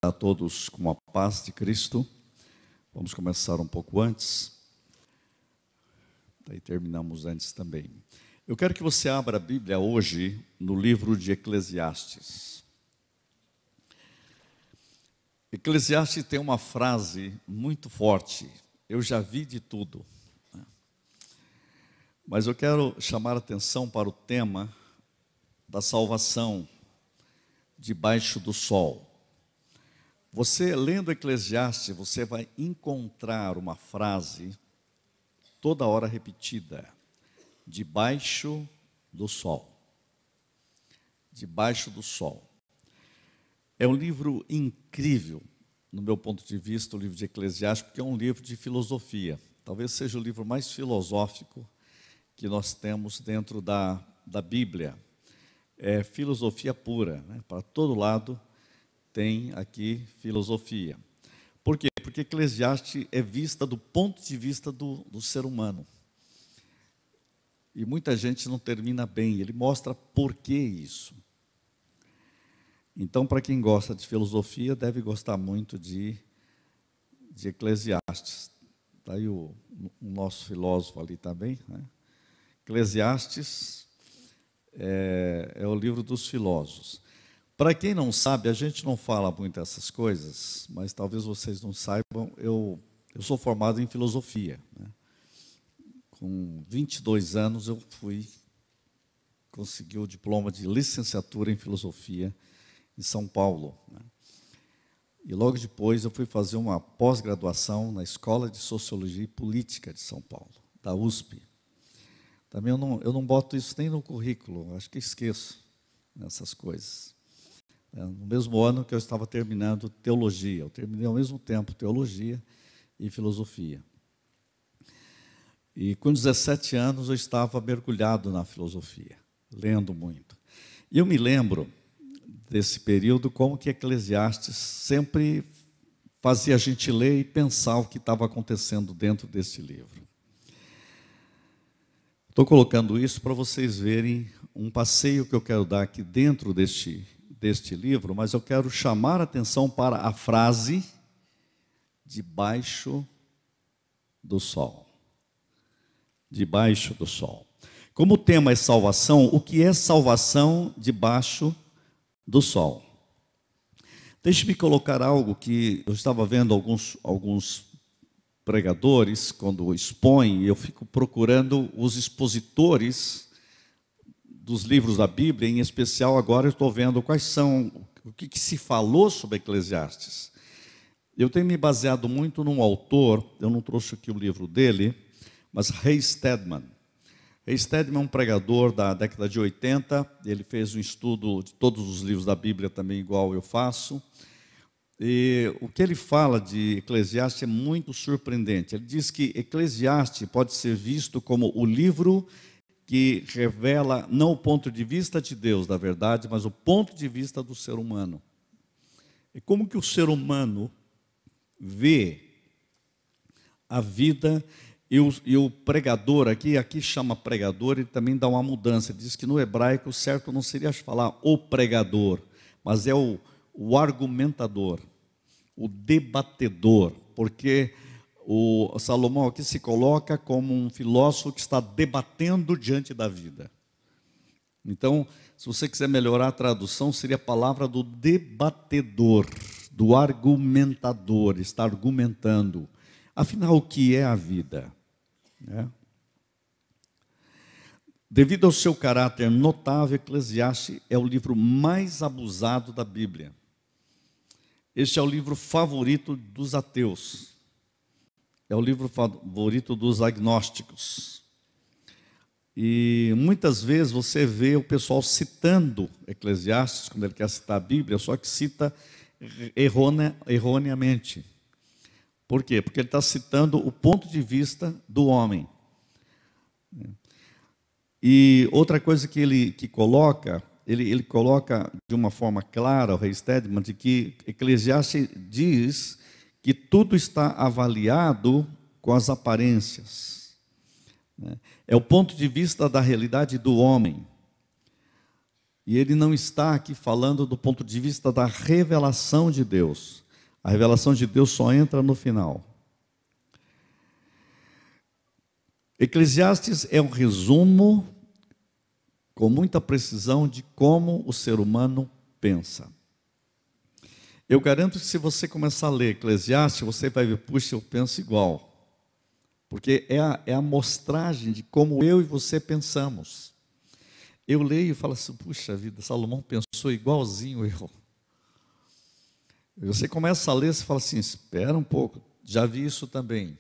A todos com a paz de Cristo. Vamos começar um pouco antes, daí terminamos antes também. Eu quero que você abra a Bíblia hoje no livro de Eclesiastes. Eclesiastes tem uma frase muito forte: eu já vi de tudo. Mas eu quero chamar a atenção para o tema da salvação debaixo do sol. Você, lendo Eclesiastes, você vai encontrar uma frase toda hora repetida: debaixo do sol. Debaixo do sol. É um livro incrível, no meu ponto de vista, o livro de Eclesiastes, porque é um livro de filosofia. Talvez seja o livro mais filosófico que nós temos dentro da Bíblia. É filosofia pura, né? Para todo lado tem aqui filosofia. Por quê? Porque Eclesiastes é vista do ponto de vista do ser humano. E muita gente não termina bem. Ele mostra por que isso. Então, para quem gosta de filosofia, deve gostar muito de Eclesiastes. Está aí o nosso filósofo ali também, né? Eclesiastes é o livro dos filósofos. Para quem não sabe, a gente não fala muito essas coisas, mas talvez vocês não saibam, eu sou formado em filosofia, né? Com 22 anos eu consegui o diploma de licenciatura em filosofia em São Paulo, né? E logo depois eu fui fazer uma pós-graduação na Escola de Sociologia e Política de São Paulo, da USP. Também eu não boto isso nem no currículo, acho que esqueço essas coisas. No mesmo ano que eu estava terminando teologia, eu terminei ao mesmo tempo teologia e filosofia. E com 17 anos eu estava mergulhado na filosofia, lendo muito. E eu me lembro desse período como que Eclesiastes sempre fazia a gente ler e pensar o que estava acontecendo dentro desse livro. Estou colocando isso para vocês verem um passeio que eu quero dar aqui dentro deste livro, mas eu quero chamar a atenção para a frase debaixo do sol. Debaixo do sol. Como o tema é salvação, o que é salvação debaixo do sol? Deixe-me colocar algo que eu estava vendo alguns pregadores, quando expõem, eu fico procurando os expositores dos livros da Bíblia, em especial agora eu estou vendo quais são, o que se falou sobre Eclesiastes. Eu tenho me baseado muito num autor, eu não trouxe aqui o livro dele, mas Ray Stedman. Ray Stedman é um pregador da década de 80, ele fez um estudo de todos os livros da Bíblia também, igual eu faço. E o que ele fala de Eclesiastes é muito surpreendente. Ele diz que Eclesiastes pode ser visto como o livro que revela não o ponto de vista de Deus, da verdade, mas o ponto de vista do ser humano. E como que o ser humano vê a vida, e o pregador, aqui chama pregador, ele também dá uma mudança. Ele diz que no hebraico o certo não seria falar o pregador, mas é o argumentador, o debatedor, porque o Salomão aqui se coloca como um filósofo que está debatendo diante da vida. Então, se você quiser melhorar a tradução, seria a palavra do debatedor, do argumentador, está argumentando. Afinal, o que é a vida? Devido ao seu caráter notável, Eclesiastes é o livro mais abusado da Bíblia. Este é o livro favorito dos ateus. É o livro favorito dos agnósticos. E muitas vezes você vê o pessoal citando Eclesiastes, quando ele quer citar a Bíblia, só que cita erroneamente. Por quê? Porque ele está citando o ponto de vista do homem. E outra coisa que ele coloca, ele coloca de uma forma clara, o Ray Stedman, de que Eclesiastes diz que tudo está avaliado com as aparências. É o ponto de vista da realidade do homem. E ele não está aqui falando do ponto de vista da revelação de Deus. A revelação de Deus só entra no final. Eclesiastes é um resumo, com muita precisão, de como o ser humano pensa. Eu garanto que se você começar a ler Eclesiastes, você vai ver, puxa, eu penso igual. Porque é a mostragem de como eu e você pensamos. Eu leio e falo assim, puxa vida, Salomão pensou igualzinho eu. E você começa a ler, você fala assim, espera um pouco, já vi isso também.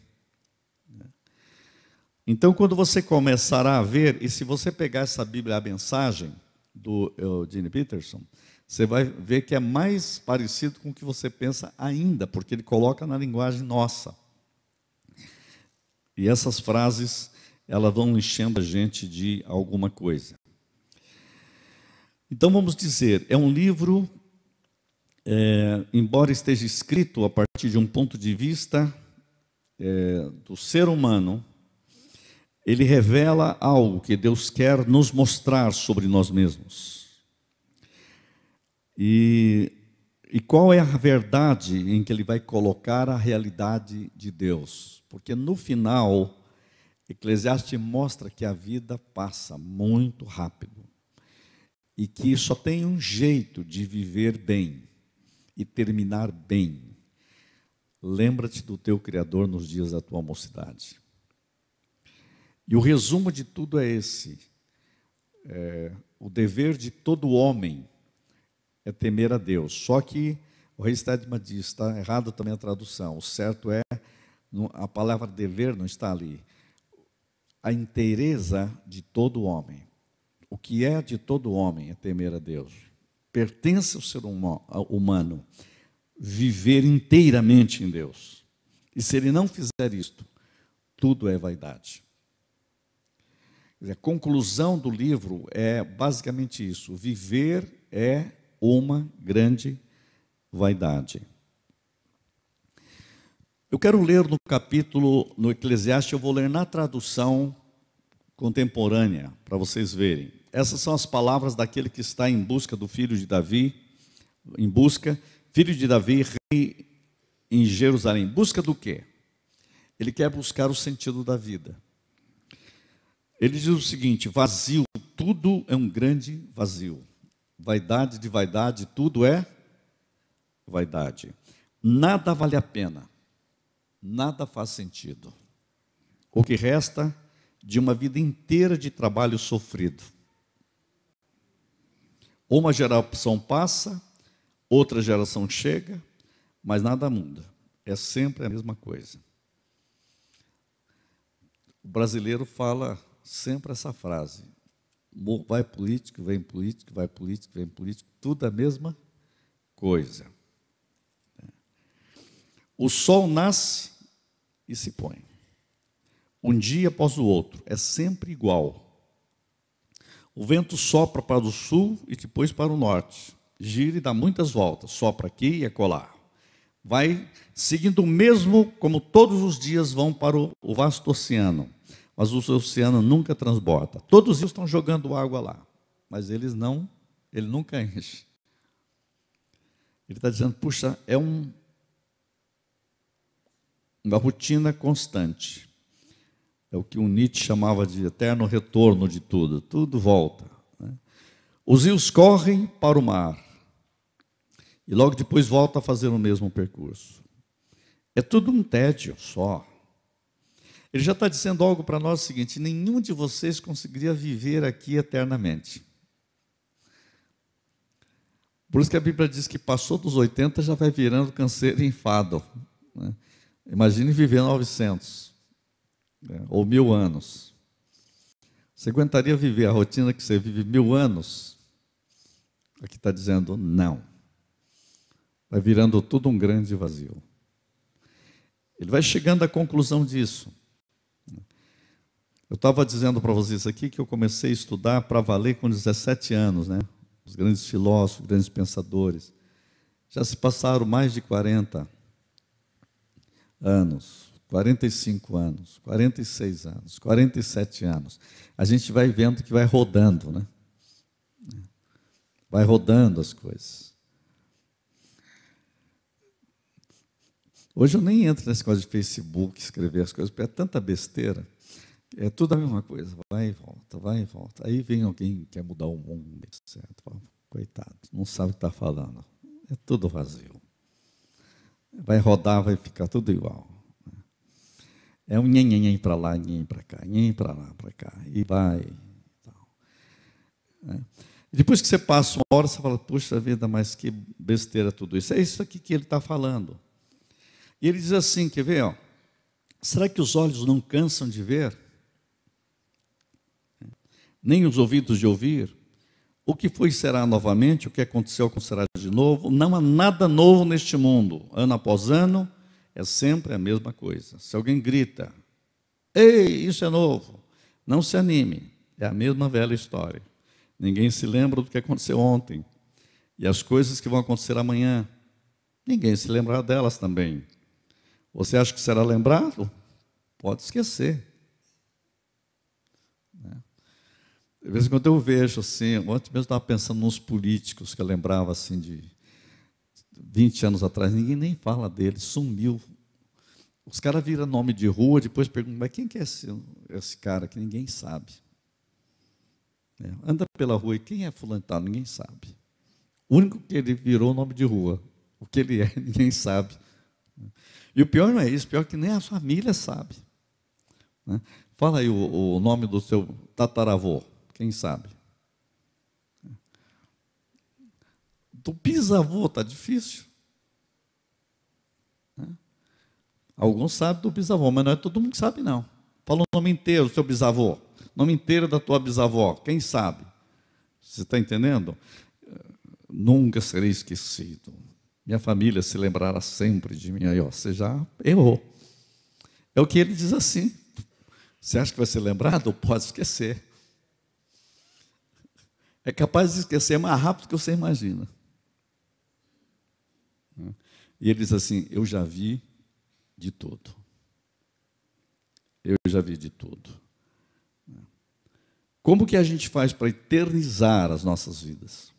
Então, quando você começará a ver, e se você pegar essa Bíblia, a mensagem do Eugene Peterson, você vai ver que é mais parecido com o que você pensa ainda, porque ele coloca na linguagem nossa. E essas frases, elas vão enchendo a gente de alguma coisa. Então, vamos dizer, é um livro, embora esteja escrito a partir de um ponto de vista do ser humano, ele revela algo que Deus quer nos mostrar sobre nós mesmos. E qual é a verdade em que ele vai colocar a realidade de Deus? Porque no final, Eclesiastes mostra que a vida passa muito rápido e que só tem um jeito de viver bem e terminar bem. Lembra-te do teu Criador nos dias da tua mocidade. E o resumo de tudo é esse. O dever de todo homem é temer a Deus. Só que o Rei Stedman diz, está errado também a tradução. O certo é, a palavra dever não está ali. A inteireza de todo homem. O que é de todo homem é temer a Deus. Pertence ao ser humano viver inteiramente em Deus. E se ele não fizer isto, tudo é vaidade. A conclusão do livro é basicamente isso. Viver é uma grande vaidade. Eu quero ler no capítulo, no Eclesiastes, eu vou ler na tradução contemporânea, para vocês verem. Essas são as palavras daquele que está em busca do filho de Davi, filho de Davi, rei em Jerusalém. Em busca do quê? Ele quer buscar o sentido da vida. Ele diz o seguinte, vazio, tudo é um grande vazio. Vaidade de vaidade, tudo é vaidade. Nada vale a pena, nada faz sentido. O que resta de uma vida inteira de trabalho sofrido. Uma geração passa, outra geração chega, mas nada muda. É sempre a mesma coisa. O brasileiro fala sempre essa frase. Vai político, vem político, vai político, vem político, tudo a mesma coisa. O sol nasce e se põe. Um dia após o outro, é sempre igual. O vento sopra para o sul e depois para o norte. Gira e dá muitas voltas, sopra aqui e acolá. Vai seguindo o mesmo, como todos os dias vão para o vasto oceano. Mas o oceano nunca transborda. Todos os dias estão jogando água lá, mas ele nunca enche. Ele está dizendo, puxa, é uma rotina constante. É o que o Nietzsche chamava de eterno retorno de tudo. Tudo volta. Os rios correm para o mar. E logo depois volta a fazer o mesmo percurso. É tudo um tédio só. Ele já está dizendo algo para nós o seguinte, nenhum de vocês conseguiria viver aqui eternamente. Por isso que a Bíblia diz que passou dos 80 já vai virando canseiro e enfado. Né? Imagine viver 900, ou 1000 anos. Você aguentaria viver a rotina que você vive 1000 anos? Aqui está dizendo não. Vai virando tudo um grande vazio. Ele vai chegando à conclusão disso. Eu estava dizendo para vocês aqui que eu comecei a estudar para valer com 17 anos, né? Os grandes filósofos, grandes pensadores. Já se passaram mais de 40 anos, 45 anos, 46 anos, 47 anos. A gente vai vendo que vai rodando, né? Vai rodando as coisas. Hoje eu nem entro nesse coisa de Facebook, escrever as coisas, porque é tanta besteira. É tudo a mesma coisa, vai e volta, vai e volta. Aí vem alguém que quer mudar o mundo, etc. Coitado, não sabe o que está falando. É tudo vazio. Vai rodar, vai ficar tudo igual. É um nhenhenhen para lá, nhenhen para cá, nhenhen para lá, para cá. E vai. E depois que você passa uma hora, você fala, puxa vida, mas que besteira tudo isso. É isso aqui que ele está falando. E ele diz assim, quer ver? Ó, será que os olhos não cansam de ver? Nem os ouvidos de ouvir? O que foi será novamente, o que aconteceu acontecerá de novo. Não há nada novo neste mundo. Ano após ano, é sempre a mesma coisa. Se alguém grita, ei, isso é novo, não se anime, é a mesma velha história. Ninguém se lembra do que aconteceu ontem. E as coisas que vão acontecer amanhã, ninguém se lembra delas também. Você acha que será lembrado? Pode esquecer. De vez em quando eu vejo assim, ontem mesmo estava pensando nos políticos que eu lembrava assim de 20 anos atrás, ninguém nem fala deles, sumiu. Os caras viram nome de rua, depois perguntam, mas quem que é esse cara que ninguém sabe? Anda pela rua e quem é fulano tal? Ninguém sabe. O único que ele virou nome de rua, o que ele é, ninguém sabe. E o pior não é isso, o pior é que nem a família sabe. Fala aí o nome do seu tataravô, quem sabe? Do bisavô está difícil. Alguns sabem do bisavô, mas não é todo mundo que sabe, não. Fala o nome inteiro do seu bisavô, nome inteiro da tua bisavó, quem sabe? Você está entendendo? Nunca serei esquecido. Minha família se lembrará sempre de mim. Aí, ó, você já errou. É o que ele diz assim. Você acha que vai ser lembrado? Pode esquecer. É capaz de esquecer mais rápido do que você imagina. E ele diz assim, eu já vi de tudo. Eu já vi de tudo. Como que a gente faz para eternizar as nossas vidas?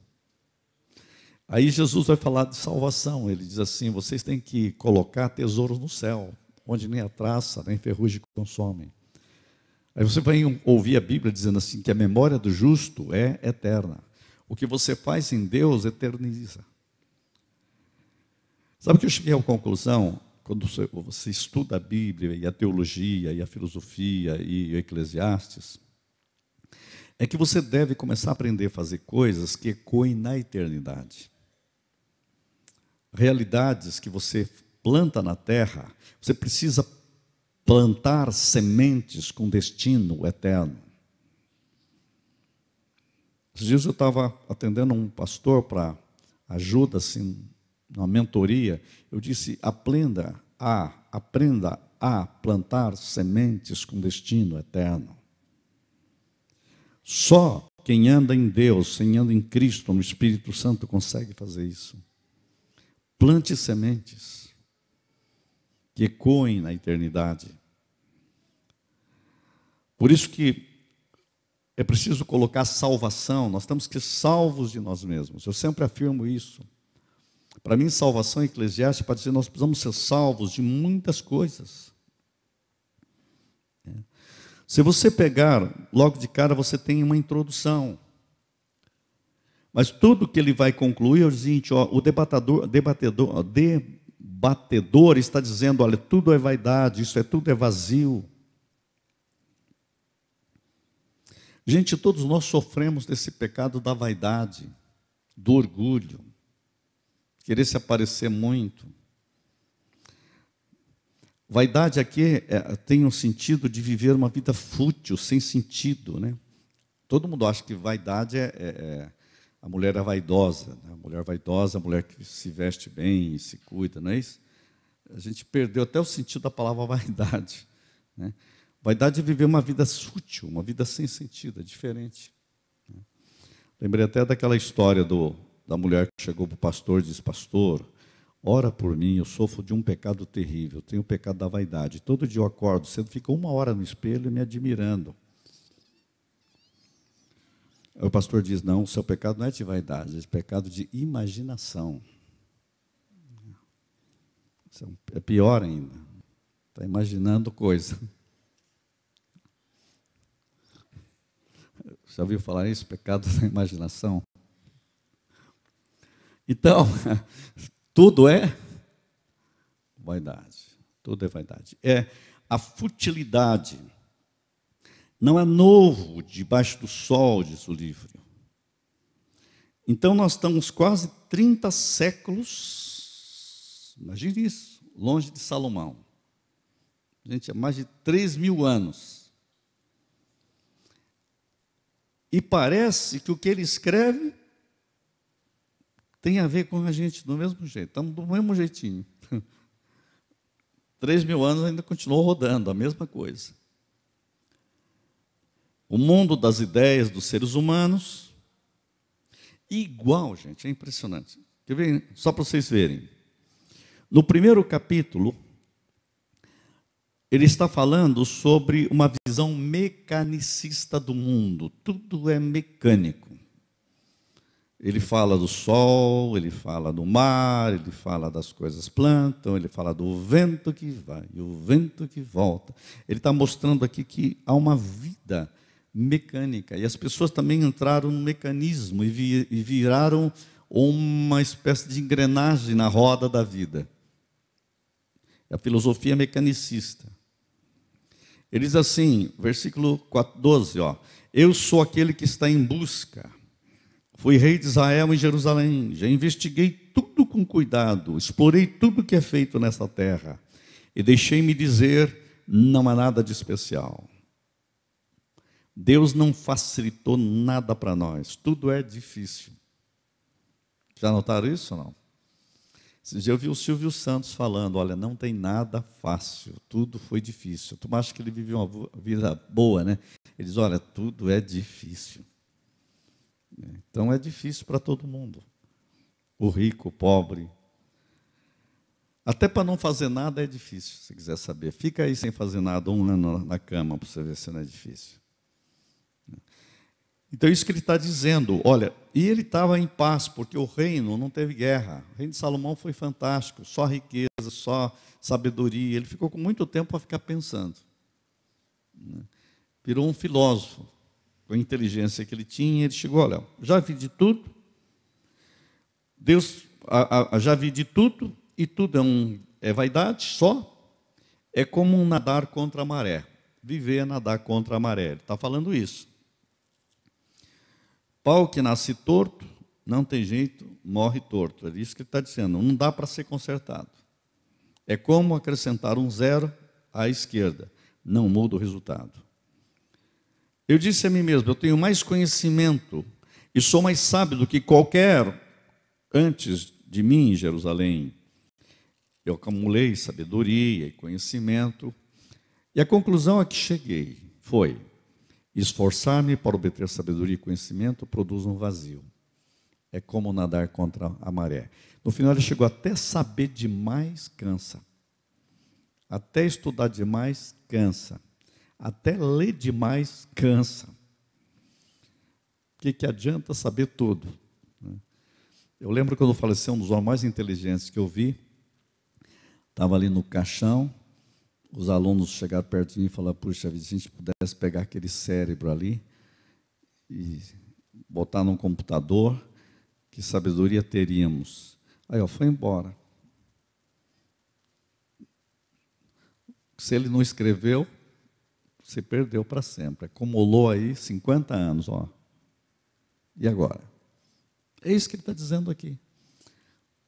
Aí Jesus vai falar de salvação. Ele diz assim, vocês têm que colocar tesouros no céu, onde nem a traça, nem ferrugem consomem. Aí você vai ouvir a Bíblia dizendo assim, que a memória do justo é eterna. O que você faz em Deus eterniza. Sabe que eu cheguei à conclusão, quando você estuda a Bíblia, e a teologia, e a filosofia, e o Eclesiastes, é que você deve começar a aprender a fazer coisas que ecoem na eternidade. Realidades que você planta na terra, você precisa plantar sementes com destino eterno. Esses dias eu estava atendendo um pastor para ajuda, assim, numa mentoria. Eu disse, aprenda a plantar sementes com destino eterno. Só quem anda em Deus, quem anda em Cristo, no Espírito Santo, consegue fazer isso. Plante sementes que ecoem na eternidade. Por isso que é preciso colocar salvação, nós temos que ser salvos de nós mesmos. Eu sempre afirmo isso. Para mim, salvação eclesiástica pode dizer que nós precisamos ser salvos de muitas coisas. Se você pegar, logo de cara você tem uma introdução. Mas tudo que ele vai concluir é o seguinte, ó, o debatedor está dizendo, olha, tudo é vaidade, tudo é vazio. Gente, todos nós sofremos desse pecado da vaidade, do orgulho, querer se aparecer muito. Vaidade aqui tem um sentido de viver uma vida fútil, sem sentido, né? Todo mundo acha que vaidade a mulher é vaidosa, né? A mulher vaidosa, a mulher que se veste bem e se cuida, não é isso? A gente perdeu até o sentido da palavra vaidade, né? Vaidade é viver uma vida fútil, uma vida sem sentido, é diferente. Lembrei até daquela história da mulher que chegou para o pastor e disse, pastor, ora por mim, eu sofro de um pecado terrível, eu tenho o pecado da vaidade. Todo dia eu acordo cedo, fico 1 hora no espelho me admirando. O pastor diz, não, o seu pecado não é de vaidade, é de pecado de imaginação. É pior ainda. Está imaginando coisa. Já ouviu falar isso? Pecado da imaginação? Então, tudo é vaidade. Tudo é vaidade. É a futilidade. Não é novo debaixo do sol, diz o livro. Então, nós estamos quase 30 séculos, imagine isso, longe de Salomão. Gente, é mais de 3.000 anos. E parece que o que ele escreve tem a ver com a gente do mesmo jeito, estamos do mesmo jeitinho. 3.000 anos ainda continuou rodando, a mesma coisa. O mundo das ideias dos seres humanos, igual, gente, é impressionante. Quer ver? Só para vocês verem. No primeiro capítulo, ele está falando sobre uma visão mecanicista do mundo. Tudo é mecânico. Ele fala do sol, ele fala do mar, ele fala das coisas plantam, ele fala do vento que vai e o vento que volta. Ele está mostrando aqui que há uma vida mecânica. E as pessoas também entraram no mecanismo e viraram uma espécie de engrenagem na roda da vida. É a filosofia mecanicista. Ele diz assim, versículo 12, ó, eu sou aquele que está em busca. Fui rei de Israel em Jerusalém, já investiguei tudo com cuidado, explorei tudo que é feito nessa terra e deixei-me dizer, não há nada de especial. Deus não facilitou nada para nós, tudo é difícil. Já notaram isso ou não? Esse dia eu vi o Silvio Santos falando, olha, não tem nada fácil, tudo foi difícil. Tu acha que ele viveu uma vida boa, né? Ele diz, olha, tudo é difícil. Então é difícil para todo mundo. O rico, o pobre. Até para não fazer nada é difícil, se quiser saber. Fica aí sem fazer nada, um ano na cama, para você ver se não é difícil. Então, isso que ele está dizendo, olha, e ele estava em paz, porque o reino não teve guerra. O reino de Salomão foi fantástico, só riqueza, só sabedoria. Ele ficou com muito tempo para ficar pensando. Virou um filósofo, com a inteligência que ele tinha. Ele chegou, olha, já vi de tudo, Deus, já vi de tudo, e tudo é vaidade só. É como nadar contra a maré. Viver é nadar contra a maré. Ele está falando isso. Pau que nasce torto, não tem jeito, morre torto. É isso que ele está dizendo, não dá para ser consertado. É como acrescentar um zero à esquerda, não muda o resultado. Eu disse a mim mesmo, eu tenho mais conhecimento e sou mais sábio do que qualquer antes de mim em Jerusalém. Eu acumulei sabedoria e conhecimento. E a conclusão a que cheguei foi: esforçar-me para obter sabedoria e conhecimento produz um vazio. É como nadar contra a maré. No final ele chegou até saber demais, cansa. Até estudar demais, cansa. Até ler demais, cansa. O que adianta saber tudo? Eu lembro quando faleceu um dos homens mais inteligentes que eu vi. Estava ali no caixão. Os alunos chegaram perto de mim e falaram, puxa vida, se a gente pudesse pegar aquele cérebro ali e botar num computador, que sabedoria teríamos? Aí, ó, foi embora. Se ele não escreveu, você perdeu para sempre. Acumulou aí 50 anos, ó. E agora? É isso que ele está dizendo aqui.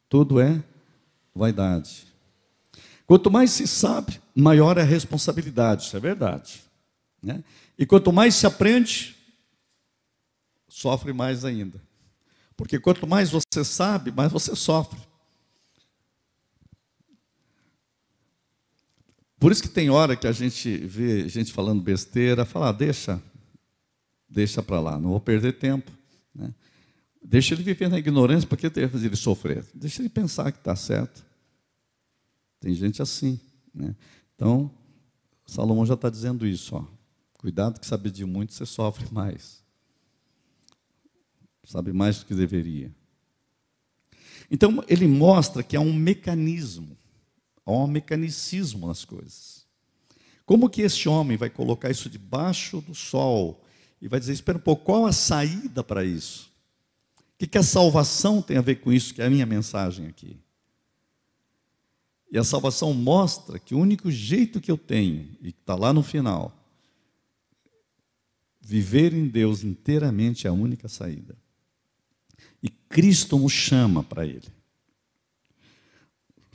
Tudo é vaidade. Quanto mais se sabe, maior é a responsabilidade, isso é verdade, né? E quanto mais se aprende, sofre mais ainda. Porque quanto mais você sabe, mais você sofre. Por isso que tem hora que a gente vê gente falando besteira, fala, deixa para lá, não vou perder tempo, né? Deixa ele viver na ignorância, porque tem que fazer ele sofrer. Deixa ele pensar que está certo. Tem gente assim, né? Então, Salomão já está dizendo isso, ó. Cuidado que saber de muito, você sofre mais. sabe mais do que deveria. Então, ele mostra que há um mecanismo, há um mecanicismo nas coisas. Como que este homem vai colocar isso debaixo do sol e vai dizer, espera um pouco, qual a saída para isso? O que a salvação tem a ver com isso, que é a minha mensagem aqui? E a salvação mostra que o único jeito que eu tenho, e está lá no final, viver em Deus inteiramente é a única saída. E Cristo nos chama para Ele.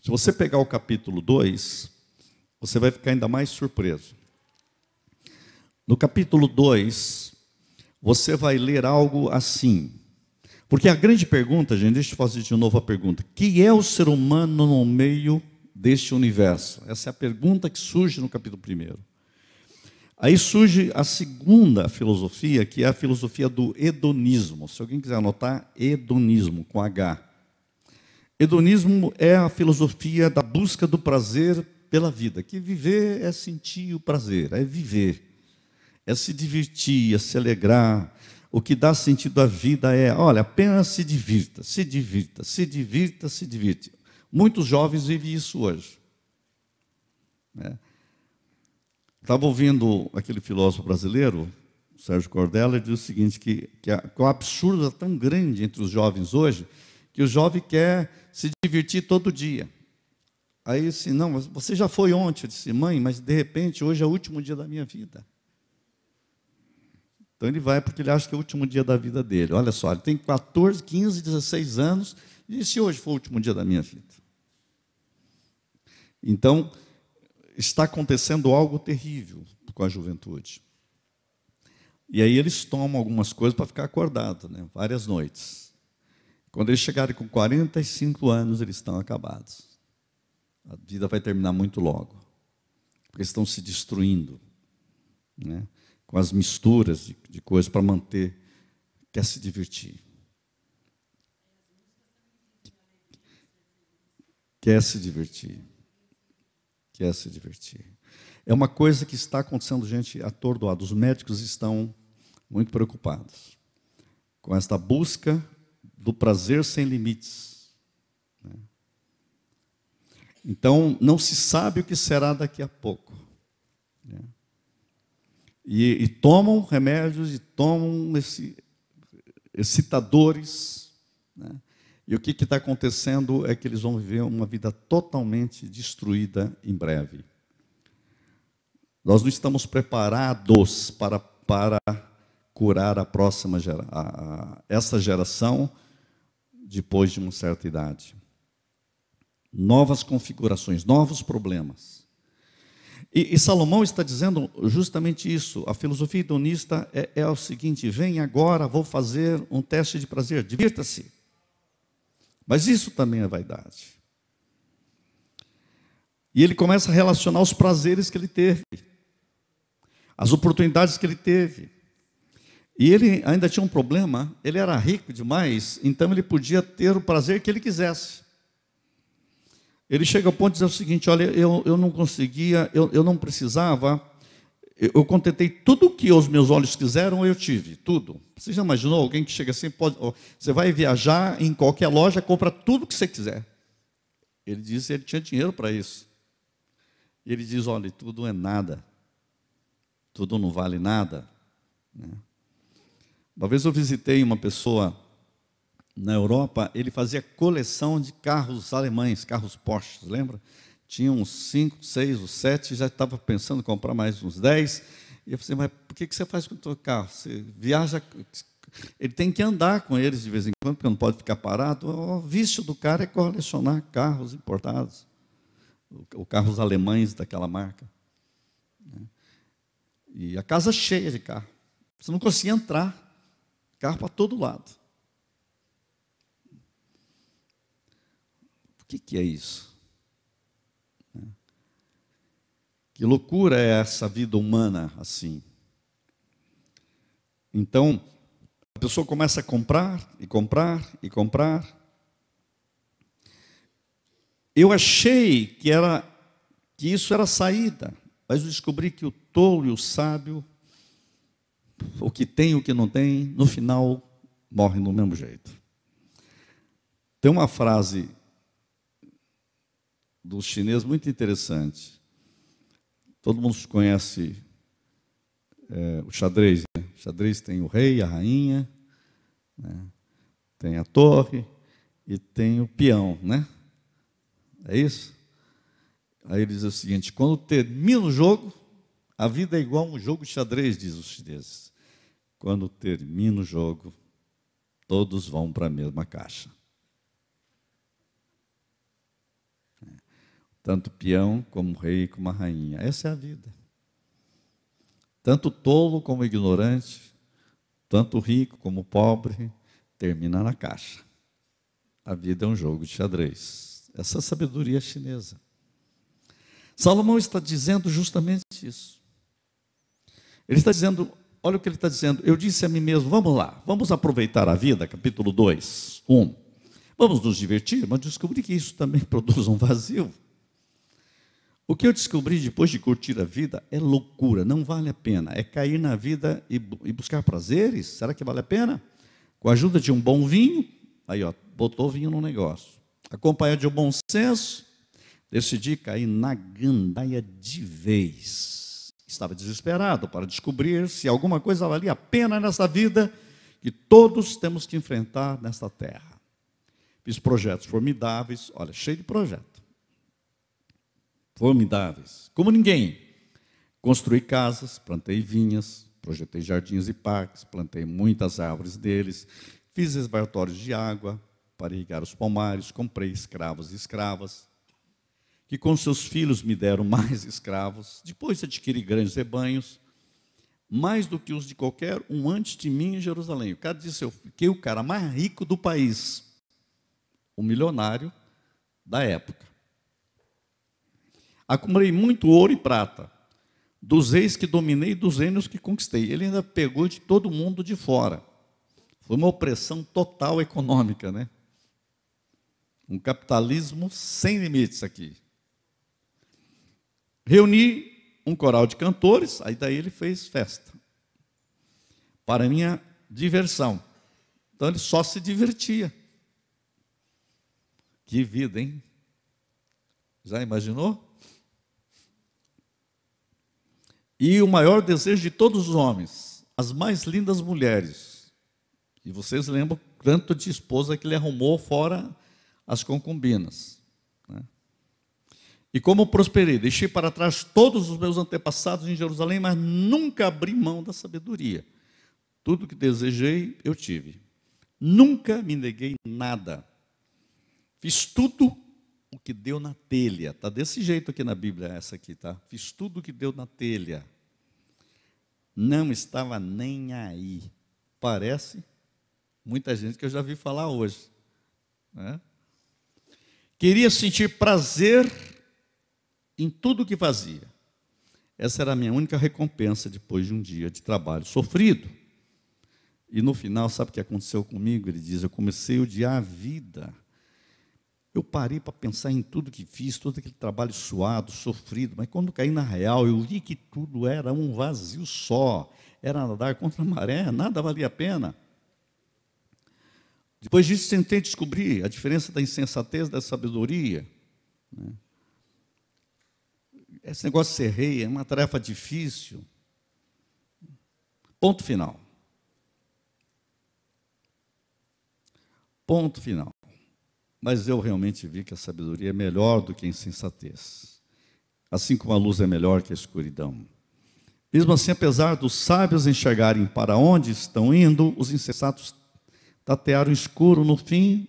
Se você pegar o capítulo 2, você vai ficar ainda mais surpreso. No capítulo 2, você vai ler algo assim. Porque a grande pergunta, gente, deixa eu fazer de novo a pergunta. Que é o ser humano no meio deste universo? Essa é a pergunta que surge no capítulo 1. Aí surge a segunda filosofia, que é a filosofia do hedonismo. Se alguém quiser anotar, hedonismo, com H. Hedonismo é a filosofia da busca do prazer pela vida. Que viver é sentir o prazer, é viver, é se divertir, é se alegrar. O que dá sentido à vida é, olha, apenas se divirta, se divirta, se divirta, se divirta. Muitos jovens vivem isso hoje. Estava ouvindo aquele filósofo brasileiro, Sérgio Cortella, ele diz o seguinte, que o absurdo é tão grande entre os jovens hoje, que o jovem quer se divertir todo dia. Aí, assim, não, mas você já foi ontem. Eu disse, mãe, mas de repente hoje é o último dia da minha vida. Então ele vai porque ele acha que é o último dia da vida dele. Olha só, ele tem 14, 15, 16 anos, e se hoje for o último dia da minha vida? Então, está acontecendo algo terrível com a juventude. E aí eles tomam algumas coisas para ficar acordado, né? Várias noites. Quando eles chegarem com 45 anos, eles estão acabados. A vida vai terminar muito logo. Porque eles estão se destruindo, né? Com as misturas de coisas para manter, quer se divertir. Quer se divertir. Quer se divertir. É uma coisa que está acontecendo, gente, atordoada. Os médicos estão muito preocupados com esta busca do prazer sem limites. Então, não se sabe o que será daqui a pouco. E tomam remédios, e tomam excitadores, né? E o que está acontecendo é que eles vão viver uma vida totalmente destruída em breve. Nós não estamos preparados para curar a próxima essa geração depois de uma certa idade. Novas configurações, novos problemas. E Salomão está dizendo justamente isso. A filosofia hedonista é o seguinte: vem agora, vou fazer um teste de prazer, divirta-se. Mas isso também é vaidade. E ele começa a relacionar os prazeres que ele teve, as oportunidades que ele teve. E ele ainda tinha um problema, ele era rico demais, então ele podia ter o prazer que ele quisesse. Ele chega ao ponto de dizer o seguinte: olha, eu não conseguia, eu não precisava, eu contentei tudo o que os meus olhos quiseram, eu tive, tudo. Você já imaginou alguém que chega assim, você vai viajar em qualquer loja, compra tudo o que você quiser. Ele disse que ele tinha dinheiro para isso. E ele diz, olha, tudo é nada, tudo não vale nada. Uma vez eu visitei uma pessoa na Europa, ele fazia coleção de carros alemães, carros Porsche, lembra? Tinha uns 5, 6 ou 7, já estava pensando em comprar mais uns 10. E eu falei, mas por que você faz com o seu carro? Você viaja, ele tem que andar com eles de vez em quando, porque não pode ficar parado. O vício do cara é colecionar carros importados, ou carros alemães daquela marca. E a casa cheia de carro. Você não conseguia entrar, carro para todo lado. O que é isso? Que loucura é essa vida humana assim? Então, a pessoa começa a comprar, e comprar, e comprar. Eu achei que isso era a saída, mas eu descobri que o tolo e o sábio, o que tem e o que não tem, no final morrem do mesmo jeito. Tem uma frase do chinês muito interessante. Todo mundo conhece o xadrez, né? O xadrez tem o rei, a rainha, né? Tem a torre e tem o peão, né? É isso? Aí ele diz o seguinte: quando termina o jogo, a vida é igual a um jogo de xadrez, diz os chineses. Quando termina o jogo, todos vão para a mesma caixa. Tanto o peão, como o rei, como a rainha. Essa é a vida. Tanto o tolo como o ignorante, tanto o rico como o pobre, termina na caixa. A vida é um jogo de xadrez. Essa é a sabedoria chinesa. Salomão está dizendo justamente isso. Ele está dizendo, olha o que ele está dizendo: eu disse a mim mesmo, vamos lá, vamos aproveitar a vida, capítulo 2, 1. Vamos nos divertir, mas descobri que isso também produz um vazio. O que eu descobri depois de curtir a vida é loucura, não vale a pena. É cair na vida e buscar prazeres. Será que vale a pena? Com a ajuda de um bom vinho, aí ó, botou vinho no negócio. Acompanhado de um bom senso, decidi cair na gandaia de vez. Estava desesperado para descobrir se alguma coisa valia a pena nessa vida que todos temos que enfrentar nesta terra. Fiz projetos formidáveis, olha, cheio de projetos. Formidáveis, como ninguém. Construí casas, plantei vinhas, projetei jardins e parques, plantei muitas árvores deles, fiz reservatórios de água para irrigar os pomares, comprei escravos e escravas, que com seus filhos me deram mais escravos, depois adquiri grandes rebanhos, mais do que os de qualquer um antes de mim em Jerusalém. O cara disse: eu fiquei o cara mais rico do país, o milionário da época. Acumulei muito ouro e prata, dos reis que dominei e dos reinos que conquistei. Ele ainda pegou de todo mundo de fora. Foi uma opressão total econômica, né? Um capitalismo sem limites aqui. Reuni um coral de cantores, aí daí ele fez festa, para minha diversão. Então ele só se divertia. Que vida, hein? Já imaginou? E o maior desejo de todos os homens, as mais lindas mulheres. E vocês lembram tanto de esposa que ele arrumou fora as concubinas, né? E como prosperei, deixei para trás todos os meus antepassados em Jerusalém, mas nunca abri mão da sabedoria. Tudo que desejei, eu tive. Nunca me neguei nada. Fiz tudo o que deu na telha. Está desse jeito aqui na Bíblia, essa aqui, tá? Fiz tudo o que deu na telha. Não estava nem aí. Parece muita gente que eu já vi falar hoje, né? Queria sentir prazer em tudo o que fazia. Essa era a minha única recompensa depois de um dia de trabalho sofrido. E no final, sabe o que aconteceu comigo? Ele diz: eu comecei a odiar a vida. Eu parei para pensar em tudo que fiz, todo aquele trabalho suado, sofrido, mas quando caí na real, eu vi que tudo era um vazio só. Era nadar contra a maré, nada valia a pena. Depois disso, tentei descobrir a diferença da insensatez e da sabedoria, né? Esse negócio de ser rei é uma tarefa difícil. Ponto final. Ponto final. Mas eu realmente vi que a sabedoria é melhor do que a insensatez. Assim como a luz é melhor que a escuridão. Mesmo assim, apesar dos sábios enxergarem para onde estão indo, os insensatos tatearam escuro. No fim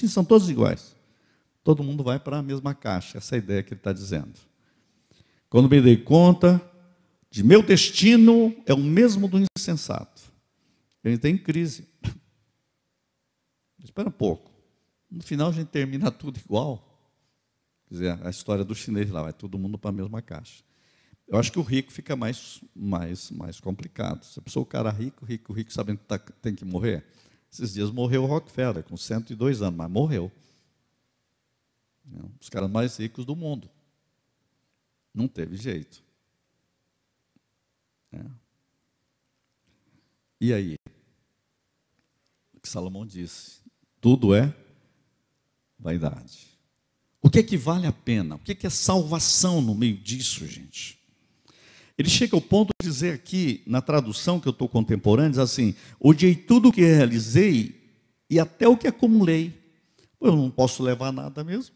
são todos iguais. Todo mundo vai para a mesma caixa. Essa é a ideia que ele está dizendo. Quando me dei conta de meu destino é o mesmo do insensato. Ele está em crise. Espera um pouco. No final a gente termina tudo igual. Quer dizer, a história do chinês lá, vai todo mundo para a mesma caixa. Eu acho que o rico fica mais complicado. Se a pessoa, o cara rico, sabendo que tem que morrer. Esses dias morreu o Rockefeller, com 102 anos, mas morreu. Os caras mais ricos do mundo. Não teve jeito. E aí? que Salomão disse: tudo é vaidade. O que é que vale a pena? O que é que é salvação no meio disso, gente? Ele chega ao ponto de dizer aqui, na tradução que eu estou contemporânea, diz assim: odiei tudo o que realizei e até o que acumulei. Eu não posso levar nada mesmo.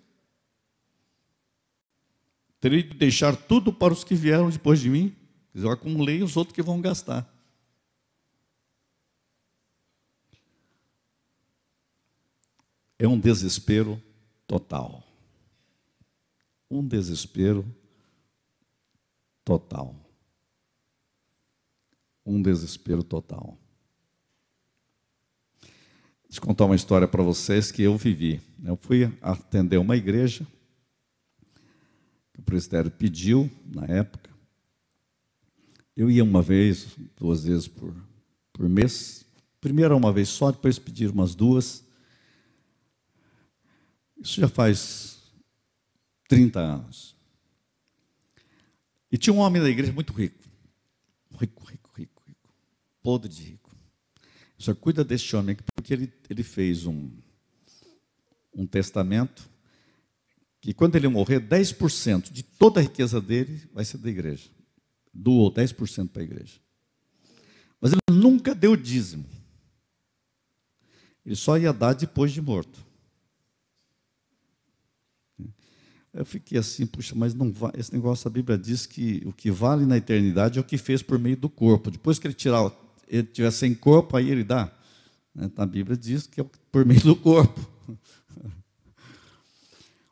Terei de deixar tudo para os que vieram depois de mim. Eu acumulei os outros que vão gastar. É um desespero total. Um desespero total. Um desespero total. Deixa eu contar uma história para vocês que eu vivi. Eu fui atender uma igreja, que o presbitério pediu, na época. Eu ia uma vez, 2 vezes por mês. Primeiro uma vez só, depois pediram umas 2. Isso já faz 30 anos. E tinha um homem da igreja muito rico. Rico. Podre de rico. Só cuida deste homem aqui, porque ele fez um testamento que quando ele morrer, 10% de toda a riqueza dele vai ser da igreja. Doou 10% para a igreja. Mas ele nunca deu dízimo. Ele só ia dar depois de morto. Eu fiquei assim, puxa, mas não vai, esse negócio, a Bíblia diz que o que vale na eternidade é o que fez por meio do corpo. Depois que ele tiver sem corpo, aí ele dá. A Bíblia diz que é por meio do corpo.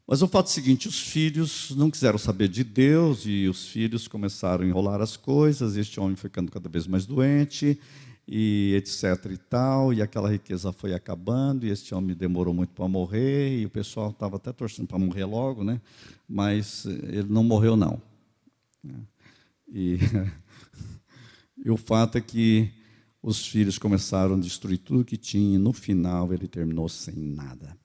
Mas o fato é o seguinte: os filhos não quiseram saber de Deus e os filhos começaram a enrolar as coisas. Este homem foi ficando cada vez mais doente, e etc e tal, e aquela riqueza foi acabando, e este homem demorou muito para morrer, e o pessoal estava até torcendo para morrer logo, né? Mas ele não morreu, não. E, e o fato é que os filhos começaram a destruir tudo que tinha, e no final ele terminou sem nada.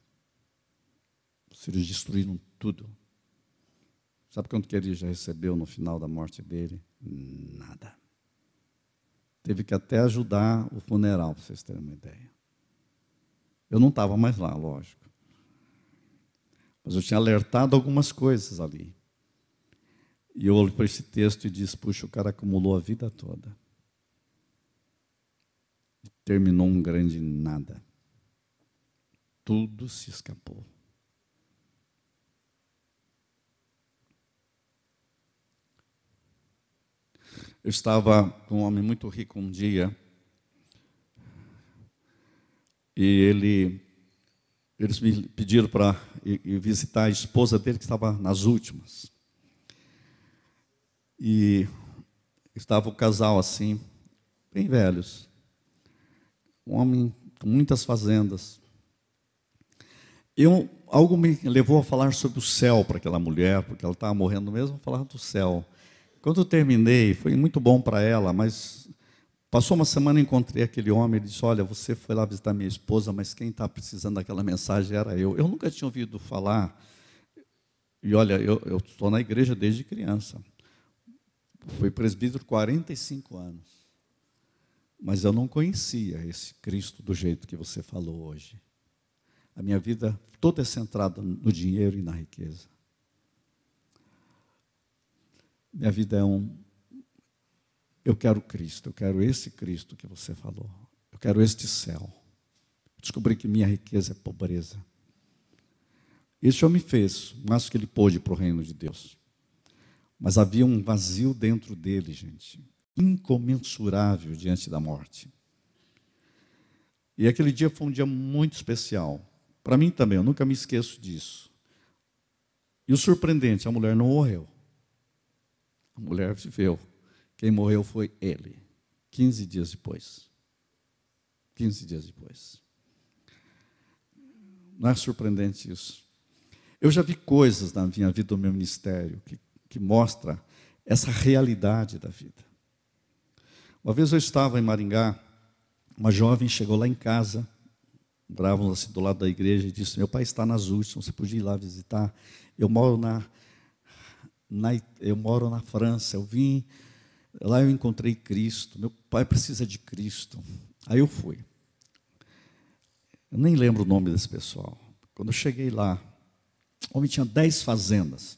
Os filhos destruíram tudo. Sabe quanto que ele já recebeu no final da morte dele? Nada. Teve que até ajudar o funeral, para vocês terem uma ideia. Eu não estava mais lá, lógico. Mas eu tinha alertado algumas coisas ali. E eu olhei para esse texto e disse: puxa, o cara acumulou a vida toda. E terminou um grande nada. Tudo se escapou. Eu estava com um homem muito rico um dia, e eles me pediram para ir visitar a esposa dele, que estava nas últimas. E estava o casal assim, bem velhos. Um homem com muitas fazendas. Algo me levou a falar sobre o céu para aquela mulher, porque ela estava morrendo mesmo, falar do céu. Quando eu terminei, foi muito bom para ela, mas passou uma semana e encontrei aquele homem. Ele disse: olha, você foi lá visitar minha esposa, mas quem está precisando daquela mensagem era eu. Eu nunca tinha ouvido falar. E olha, eu estou na igreja desde criança. Fui presbítero 45 anos. Mas eu não conhecia esse Cristo do jeito que você falou hoje. A minha vida toda é centrada no dinheiro e na riqueza. Minha vida eu quero Cristo, eu quero esse Cristo que você falou. Eu quero este céu. Descobri que minha riqueza é pobreza. Esse homem fez o máximo que ele pôde para o reino de Deus. Mas havia um vazio dentro dele, gente, incomensurável diante da morte. E aquele dia foi um dia muito especial. Para mim também, eu nunca me esqueço disso. E o surpreendente, a mulher não morreu. A mulher viveu. Quem morreu foi ele. 15 dias depois. 15 dias depois. Não é surpreendente isso? Eu já vi coisas na minha vida, do meu ministério, que mostra essa realidade da vida. Uma vez eu estava em Maringá, uma jovem chegou lá em casa, morávamos assim do lado da igreja, e disse: meu pai está nas últimas, você podia ir lá visitar. Eu moro na França, eu vim, lá eu encontrei Cristo, meu pai precisa de Cristo. Aí eu fui. Eu nem lembro o nome desse pessoal. Quando eu cheguei lá, o homem tinha 10 fazendas.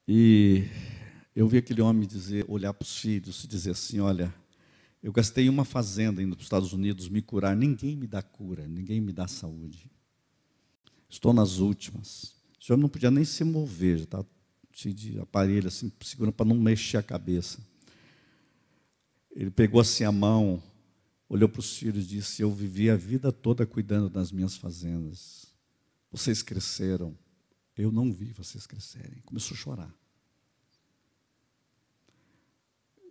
E eu vi aquele homem olhar para os filhos e dizer assim: olha, eu gastei uma fazenda indo para os Estados Unidos me curar, ninguém me dá cura, ninguém me dá saúde. Estou nas últimas. O senhor não podia nem se mover, já estava cheio de aparelho, assim, segurando para não mexer a cabeça. Ele pegou assim a mão, olhou para os filhos e disse: eu vivi a vida toda cuidando das minhas fazendas. Vocês cresceram, eu não vi vocês crescerem. Começou a chorar.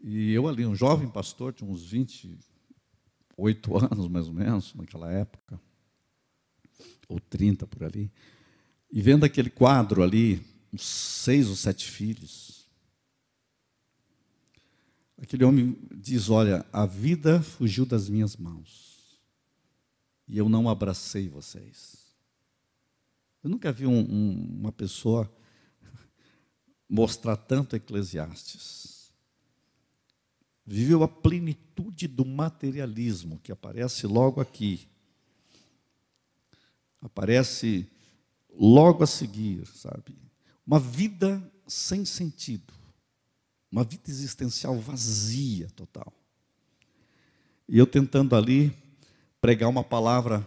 E eu ali, um jovem pastor, tinha uns 28 anos mais ou menos, naquela época, ou 30 por ali, e vendo aquele quadro ali, uns 6 ou 7 filhos, aquele homem diz: olha, a vida fugiu das minhas mãos, e eu não abracei vocês. Eu nunca vi uma pessoa mostrar tanto Eclesiastes. Viveu a plenitude do materialismo, que aparece logo aqui. Aparece logo a seguir, sabe? Uma vida sem sentido. Uma vida existencial vazia, total. E eu tentando ali pregar uma palavra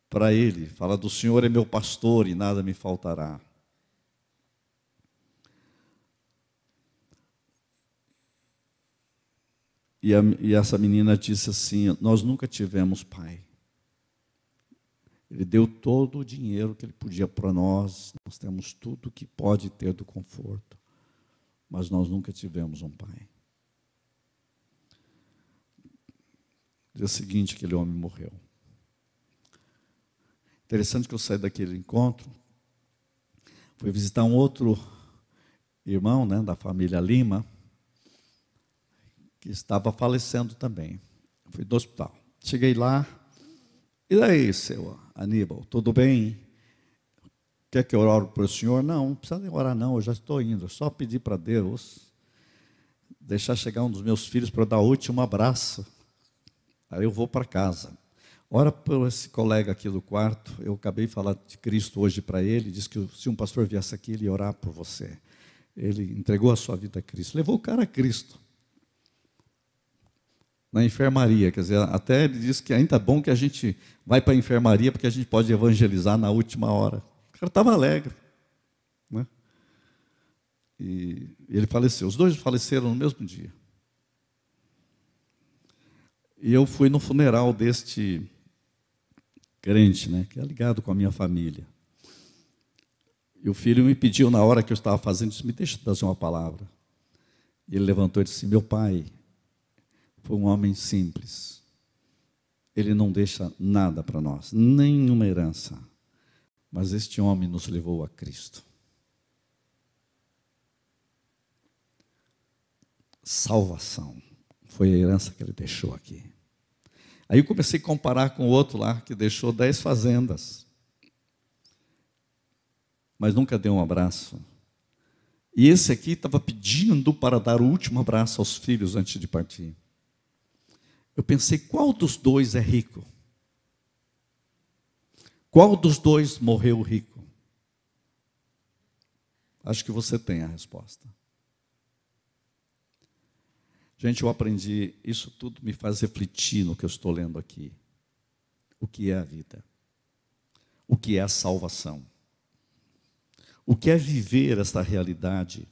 para ele. Fala: do Senhor é meu pastor e nada me faltará. E essa menina disse assim: nós nunca tivemos pai. Ele deu todo o dinheiro que ele podia para nós. Nós temos tudo que pode ter do conforto. Mas nós nunca tivemos um pai. No dia seguinte, aquele homem morreu. Interessante que eu saí daquele encontro, fui visitar um outro irmão, né, da família Lima, que estava falecendo também. Fui do hospital. Cheguei lá, e daí, seu Aníbal, tudo bem? Quer que eu ore para o senhor? Não precisa nem orar não, eu já estou indo. É só pedir para Deus deixar chegar um dos meus filhos para dar o último abraço. Aí eu vou para casa. Ora por esse colega aqui do quarto, eu acabei de falar de Cristo hoje para ele, disse que se um pastor viesse aqui, ele ia orar por você. Ele entregou a sua vida a Cristo, levou o cara a Cristo. Na enfermaria, quer dizer, até ele disse que ainda é bom que a gente vai para a enfermaria, porque a gente pode evangelizar na última hora. O cara estava alegre, né? E ele faleceu, os dois faleceram no mesmo dia. E eu fui no funeral deste crente, né, que é ligado com a minha família. E o filho me pediu, na hora que eu estava fazendo, disse: me deixa trazer uma palavra. E ele levantou e disse: meu pai foi um homem simples. Ele não deixa nada para nós, nenhuma herança. Mas este homem nos levou a Cristo. Salvação foi a herança que ele deixou aqui. Aí eu comecei a comparar com o outro lá, que deixou 10 fazendas, mas nunca deu um abraço. E esse aqui estava pedindo para dar o último abraço aos filhos antes de partir. Eu pensei: qual dos dois é rico? Qual dos dois morreu rico? Acho que você tem a resposta. Gente, eu aprendi, isso tudo me faz refletir no que eu estou lendo aqui. O que é a vida? O que é a salvação? O que é viver esta realidade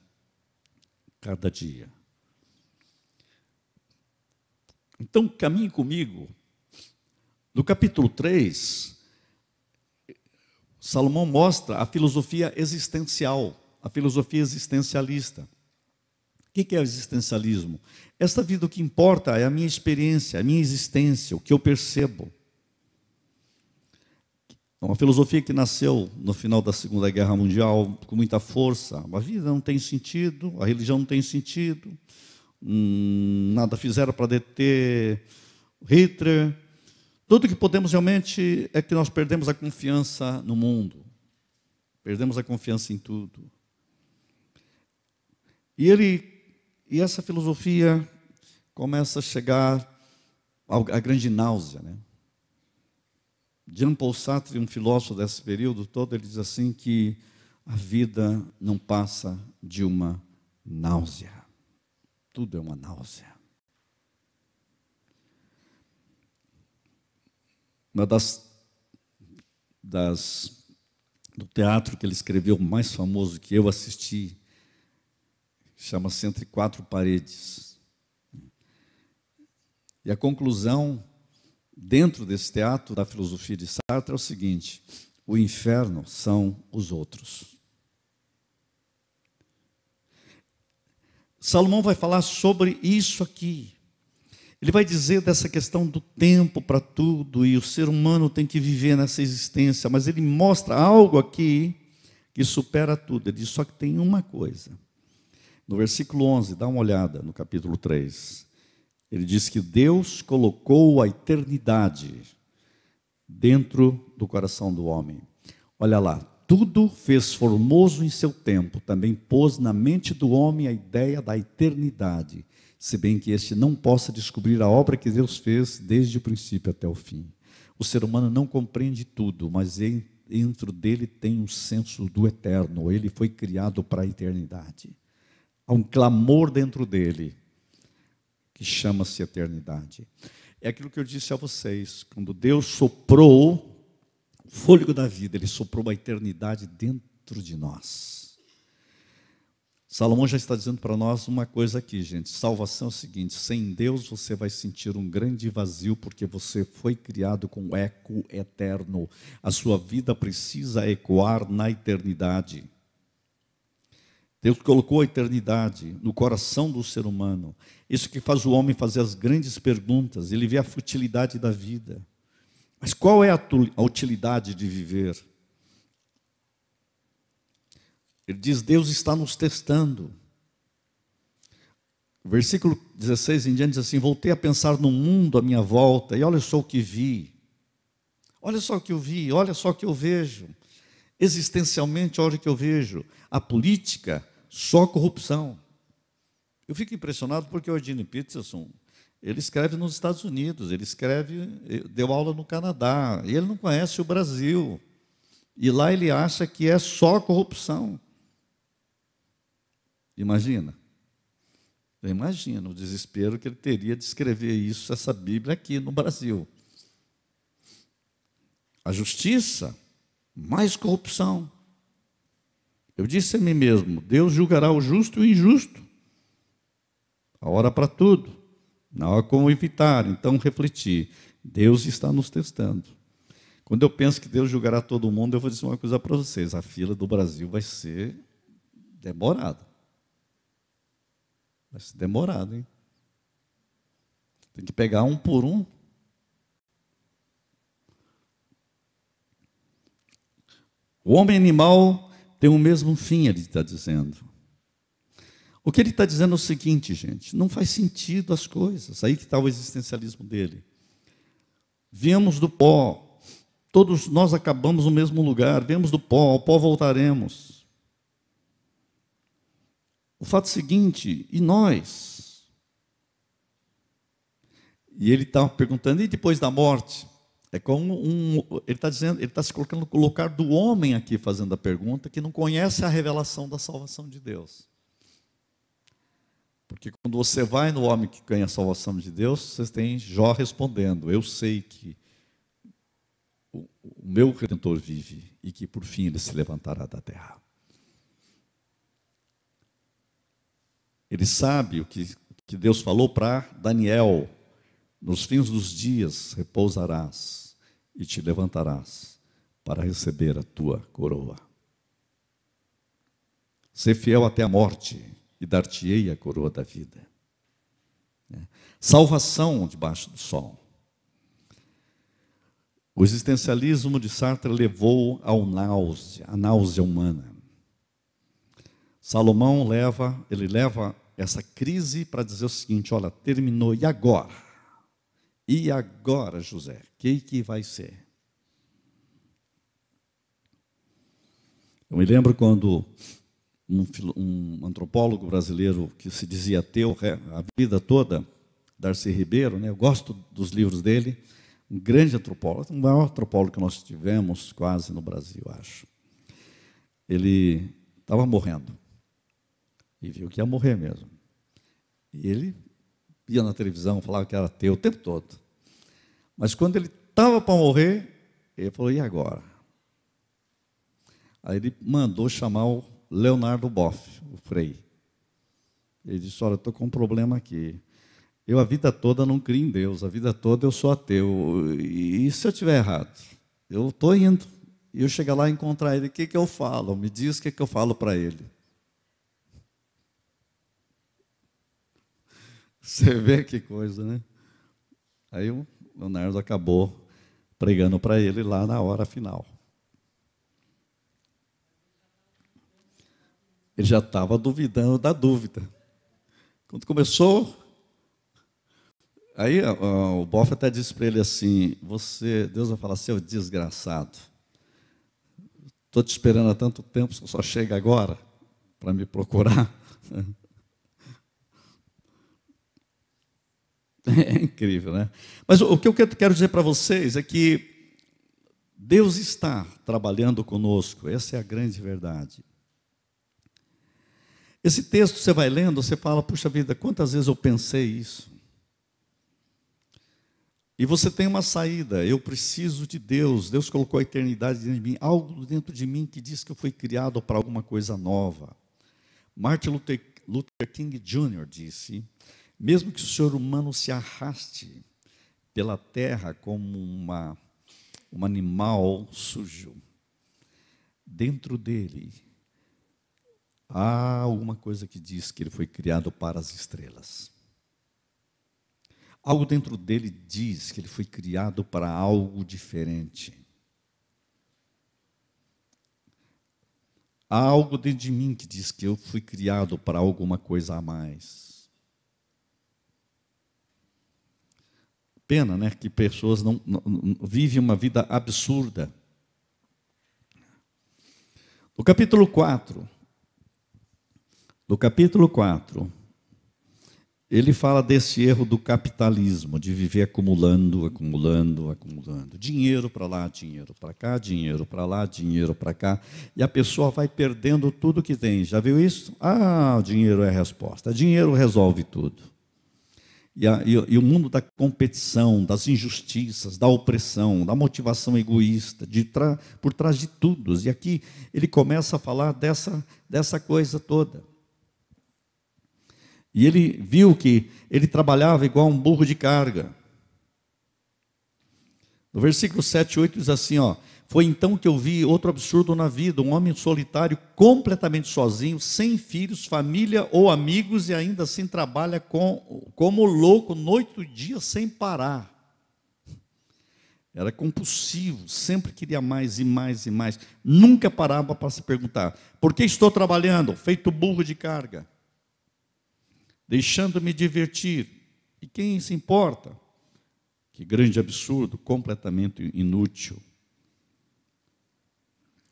cada dia? Então, caminhe comigo. No capítulo 3, Salomão mostra a filosofia existencial, a filosofia existencialista. O que é o existencialismo? Esta vida, o que importa é a minha experiência, a minha existência, o que eu percebo. É uma filosofia que nasceu no final da Segunda Guerra Mundial com muita força. A vida não tem sentido, a religião não tem sentido, nada fizeram para deter Hitler. Tudo que podemos realmente é que nós perdemos a confiança no mundo, perdemos a confiança em tudo. E essa filosofia começa a chegar à grande náusea, né? Jean-Paul Sartre, um filósofo desse período todo, ele diz assim que a vida não passa de uma náusea. Tudo é uma náusea. Uma do teatro que ele escreveu, mais famoso que eu assisti, chama-se Entre Quatro Paredes. E a conclusão, dentro desse teatro da filosofia de Sartre, é o seguinte: o inferno são os outros. Salomão vai falar sobre isso aqui. Ele vai dizer dessa questão do tempo para tudo, e o ser humano tem que viver nessa existência, mas ele mostra algo aqui que supera tudo. Ele diz só que tem uma coisa. No versículo 11, dá uma olhada no capítulo 3. Ele diz que Deus colocou a eternidade dentro do coração do homem. Olha lá, tudo fez formoso em seu tempo, também pôs na mente do homem a ideia da eternidade, se bem que este não possa descobrir a obra que Deus fez desde o princípio até o fim. O ser humano não compreende tudo, mas dentro dele tem um senso do eterno. Ele foi criado para a eternidade. Há um clamor dentro dele que chama-se eternidade. É aquilo que eu disse a vocês, quando Deus soprou o fôlego da vida, Ele soprou a eternidade dentro de nós. Salomão já está dizendo para nós uma coisa aqui, gente. Salvação é o seguinte: sem Deus você vai sentir um grande vazio, porque você foi criado com eco eterno. A sua vida precisa ecoar na eternidade. Deus colocou a eternidade no coração do ser humano. Isso que faz o homem fazer as grandes perguntas. Ele vê a futilidade da vida. Mas qual é a utilidade de viver? Ele diz: Deus está nos testando. O versículo 16 em diante diz assim: voltei a pensar no mundo à minha volta, e olha só o que vi. Olha só o que eu vi, olha só o que eu vejo. Existencialmente, olha o que eu vejo. A política, só corrupção. Eu fico impressionado porque o Eugene Peterson, ele escreve nos Estados Unidos, ele deu aula no Canadá, e ele não conhece o Brasil. E lá ele acha que é só corrupção. Imagina. Eu imagino o desespero que ele teria de escrever isso, essa Bíblia aqui no Brasil. A justiça, mais corrupção. Eu disse a mim mesmo: Deus julgará o justo e o injusto. A hora para tudo. Não há como evitar. Então refleti: Deus está nos testando. Quando eu penso que Deus julgará todo mundo, eu vou dizer uma coisa para vocês: a fila do Brasil vai ser demorada. Vai ser demorado, hein? Tem que pegar um por um. O homem animal tem o mesmo fim, ele está dizendo. O que ele está dizendo é o seguinte, gente: não faz sentido as coisas. Aí que está o existencialismo dele. Viemos do pó, todos nós acabamos no mesmo lugar, viemos do pó, ao pó voltaremos. O fato seguinte: e nós? E ele está perguntando: e depois da morte? É como ele está dizendo, ele está se colocando no lugar do homem aqui, fazendo a pergunta, que não conhece a revelação da salvação de Deus. Porque quando você vai no homem que ganha a salvação de Deus, você tem Jó respondendo: eu sei que o meu Redentor vive e que por fim ele se levantará da terra. Ele sabe o que Deus falou para Daniel: nos fins dos dias repousarás e te levantarás para receber a tua coroa. Ser fiel até a morte e dar-te-ei a coroa da vida. Salvação debaixo do sol. O existencialismo de Sartre levou à náusea humana. Salomão leva essa crise para dizer o seguinte: olha, terminou, e agora? E agora, José, o que vai ser? Eu me lembro quando um antropólogo brasileiro que se dizia ateu a vida toda, Darcy Ribeiro, né? Eu gosto dos livros dele, um grande antropólogo, o maior antropólogo que nós tivemos quase no Brasil, acho. Ele estava morrendo e viu que ia morrer mesmo. E ele ia na televisão, falava que era ateu o tempo todo. Mas quando ele estava para morrer, ele falou, e agora? Aí ele mandou chamar o Leonardo Boff, o Frei. Ele disse, olha, eu estou com um problema aqui. Eu a vida toda não crio em Deus, a vida toda eu sou ateu. E se eu estiver errado? Eu estou indo. E eu chegar lá e encontrar ele, o que eu falo? Me diz o que eu falo para ele. Você vê que coisa, né? Aí o Leonardo acabou pregando para ele lá na hora final. Ele já estava duvidando da dúvida. Quando começou, aí o Boff até disse para ele assim, Deus vai falar, seu desgraçado, estou te esperando há tanto tempo, você só chega agora para me procurar. É incrível, né? Mas o que eu quero dizer para vocês é que Deus está trabalhando conosco, essa é a grande verdade. Esse texto você vai lendo, você fala, puxa vida, quantas vezes eu pensei isso? E você tem uma saída, eu preciso de Deus, Deus colocou a eternidade dentro de mim, algo dentro de mim que diz que eu fui criado para alguma coisa nova. Martin Luther King Jr. disse, mesmo que o ser humano se arraste pela terra como um animal sujo, dentro dele há alguma coisa que diz que ele foi criado para as estrelas. Algo dentro dele diz que ele foi criado para algo diferente. Há algo dentro de mim que diz que eu fui criado para alguma coisa a mais. Pena, né, que pessoas não vivem uma vida absurda. No capítulo 4, ele fala desse erro do capitalismo, de viver acumulando. Dinheiro para lá, dinheiro para cá, dinheiro para lá, dinheiro para cá. E a pessoa vai perdendo tudo que tem. Já viu isso? O dinheiro é a resposta. Dinheiro resolve tudo. E o mundo da competição, das injustiças, da opressão, da motivação egoísta, por trás de tudo. E aqui ele começa a falar dessa coisa toda. E ele viu que ele trabalhava igual um burro de carga. No versículo 7 e 8 diz assim, foi então que eu vi outro absurdo na vida, um homem solitário, completamente sozinho, sem filhos, família ou amigos, e ainda assim trabalha como louco, noite e dia, sem parar. Era compulsivo, sempre queria mais e mais e mais. Nunca parava para se perguntar, por que estou trabalhando? Feito burro de carga. Deixando-me divertir. E quem se importa? Que grande absurdo, completamente inútil.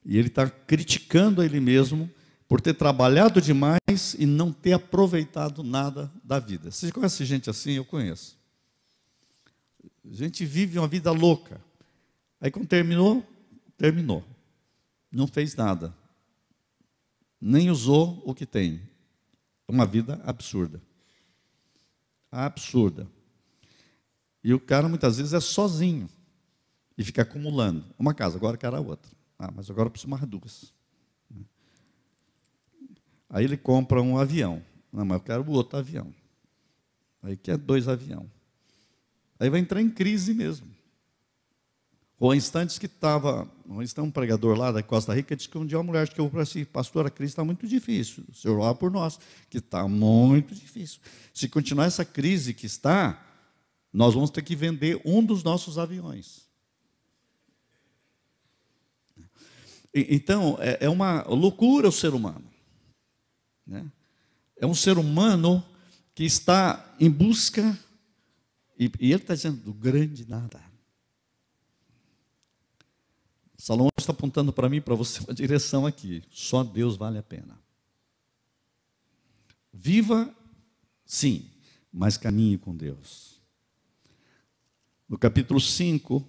E ele está criticando a ele mesmo por ter trabalhado demais e não ter aproveitado nada da vida. Você conhece gente assim? Eu conheço. A gente vive uma vida louca. Aí quando terminou. Não fez nada. Nem usou o que tem. Uma vida absurda. Absurda. E o cara muitas vezes é sozinho. E fica acumulando. Uma casa, agora quero a outra. Mas agora eu preciso mais duas. Aí ele compra um avião. Não, mas eu quero o outro avião. Aí quer 2 aviões. Aí vai entrar em crise mesmo. O instante que estava, um pregador lá da Costa Rica disse que um dia uma mulher chegou para si, pastor, a crise está muito difícil, o senhor ora por nós, que está muito difícil. Se continuar essa crise que está, nós vamos ter que vender um dos nossos aviões. Então, é uma loucura o ser humano. Né? É um ser humano que está em busca, e ele está dizendo, do grande nada. Salomão está apontando para mim, para você, uma direção aqui. Só Deus vale a pena. Viva, sim, mas caminhe com Deus. No capítulo 5,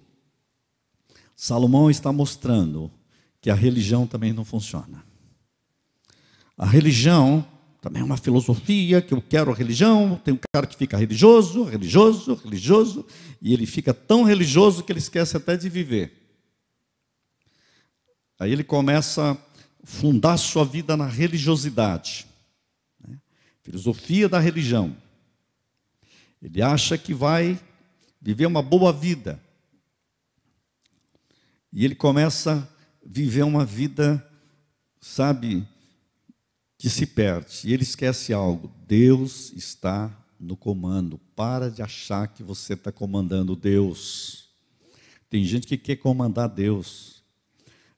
Salomão está mostrando que a religião também não funciona. A religião também é uma filosofia, que eu quero a religião, tem um cara que fica religioso, e ele fica tão religioso que ele esquece até de viver. Aí ele começa a fundar sua vida na religiosidade, né? Filosofia da religião. Ele acha que vai viver uma boa vida. E ele começa a viver uma vida, sabe, que se perde. E ele esquece algo: Deus está no comando. Para de achar que você está comandando Deus. Tem gente que quer comandar Deus.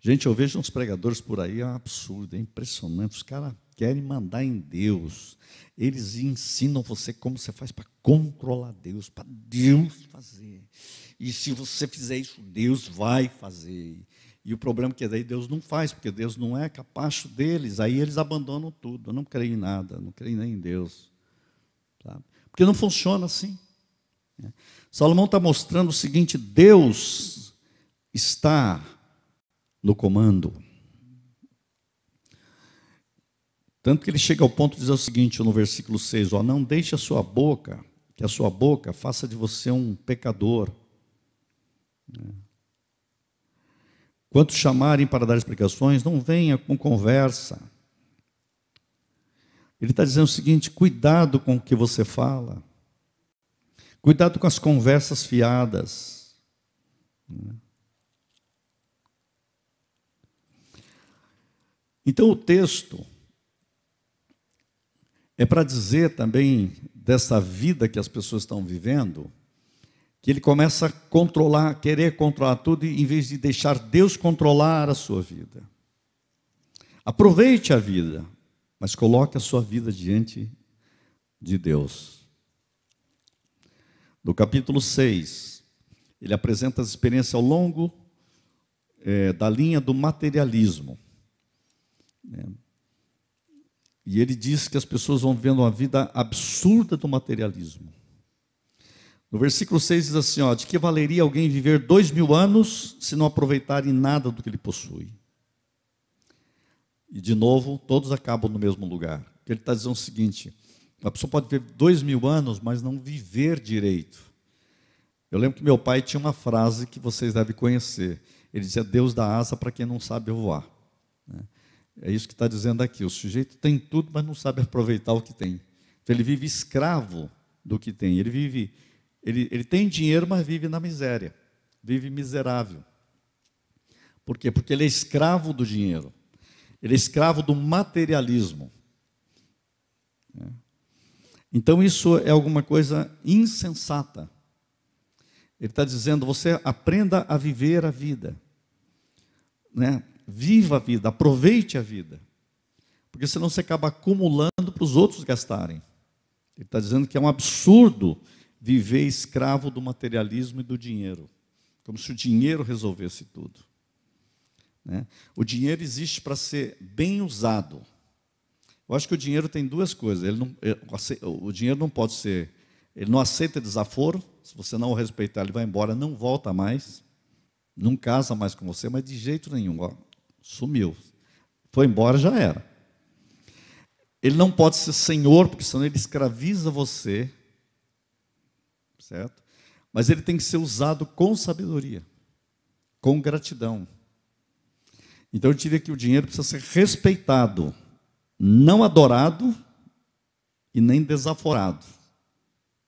Gente, eu vejo uns pregadores por aí, é um absurdo, é impressionante. Os caras querem mandar em Deus. Eles ensinam você como você faz para controlar Deus, para Deus fazer. E se você fizer isso, Deus vai fazer. E o problema é que daí Deus não faz, porque Deus não é capacho deles. Aí eles abandonam tudo. Eu não creio em nada, não creio nem em Deus. Sabe? Porque não funciona assim. Salomão está mostrando o seguinte: Deus está no comando. Tanto que ele chega ao ponto de dizer o seguinte, no versículo 6, ó, não deixe a sua boca, que a sua boca faça de você um pecador. Quanto chamarem para dar explicações, não venha com conversa. Ele está dizendo o seguinte: cuidado com o que você fala. Cuidado com as conversas fiadas. Então o texto é para dizer também dessa vida que as pessoas estão vivendo, que ele começa a controlar, querer controlar tudo, em vez de deixar Deus controlar a sua vida. Aproveite a vida, mas coloque a sua vida diante de Deus. No capítulo 6, ele apresenta as experiências ao longo da linha do materialismo. E ele diz que as pessoas vão vivendo uma vida absurda do materialismo. No versículo 6 diz assim, ó, de que valeria alguém viver 2000 anos se não aproveitarem nada do que ele possui? E de novo, todos acabam no mesmo lugar. Ele está dizendo o seguinte: a pessoa pode viver 2000 anos, mas não viver direito. Eu lembro que meu pai tinha uma frase que vocês devem conhecer. Ele dizia: Deus dá asa para quem não sabe voar. É isso que está dizendo aqui. O sujeito tem tudo, mas não sabe aproveitar o que tem. Então ele vive escravo do que tem. Ele tem dinheiro, mas vive na miséria. Vive miserável. Por quê? Porque ele é escravo do dinheiro. Ele é escravo do materialismo. Então isso é alguma coisa insensata. Ele está dizendo: você aprenda a viver a vida, né? Viva a vida, aproveite a vida, porque senão você acaba acumulando para os outros gastarem. Ele está dizendo que é um absurdo viver escravo do materialismo e do dinheiro, como se o dinheiro resolvesse tudo, né? O dinheiro existe para ser bem usado. Eu acho que o dinheiro tem duas coisas. O dinheiro não pode ser, ele não aceita desaforo. Se você não o respeitar, ele vai embora, não volta mais, não casa mais com você, mas de jeito nenhum, ó, sumiu, foi embora, já era. Ele não pode ser senhor, porque senão ele escraviza você, certo? Mas ele tem que ser usado com sabedoria, com gratidão. Então eu diria que o dinheiro precisa ser respeitado, não adorado e nem desaforado,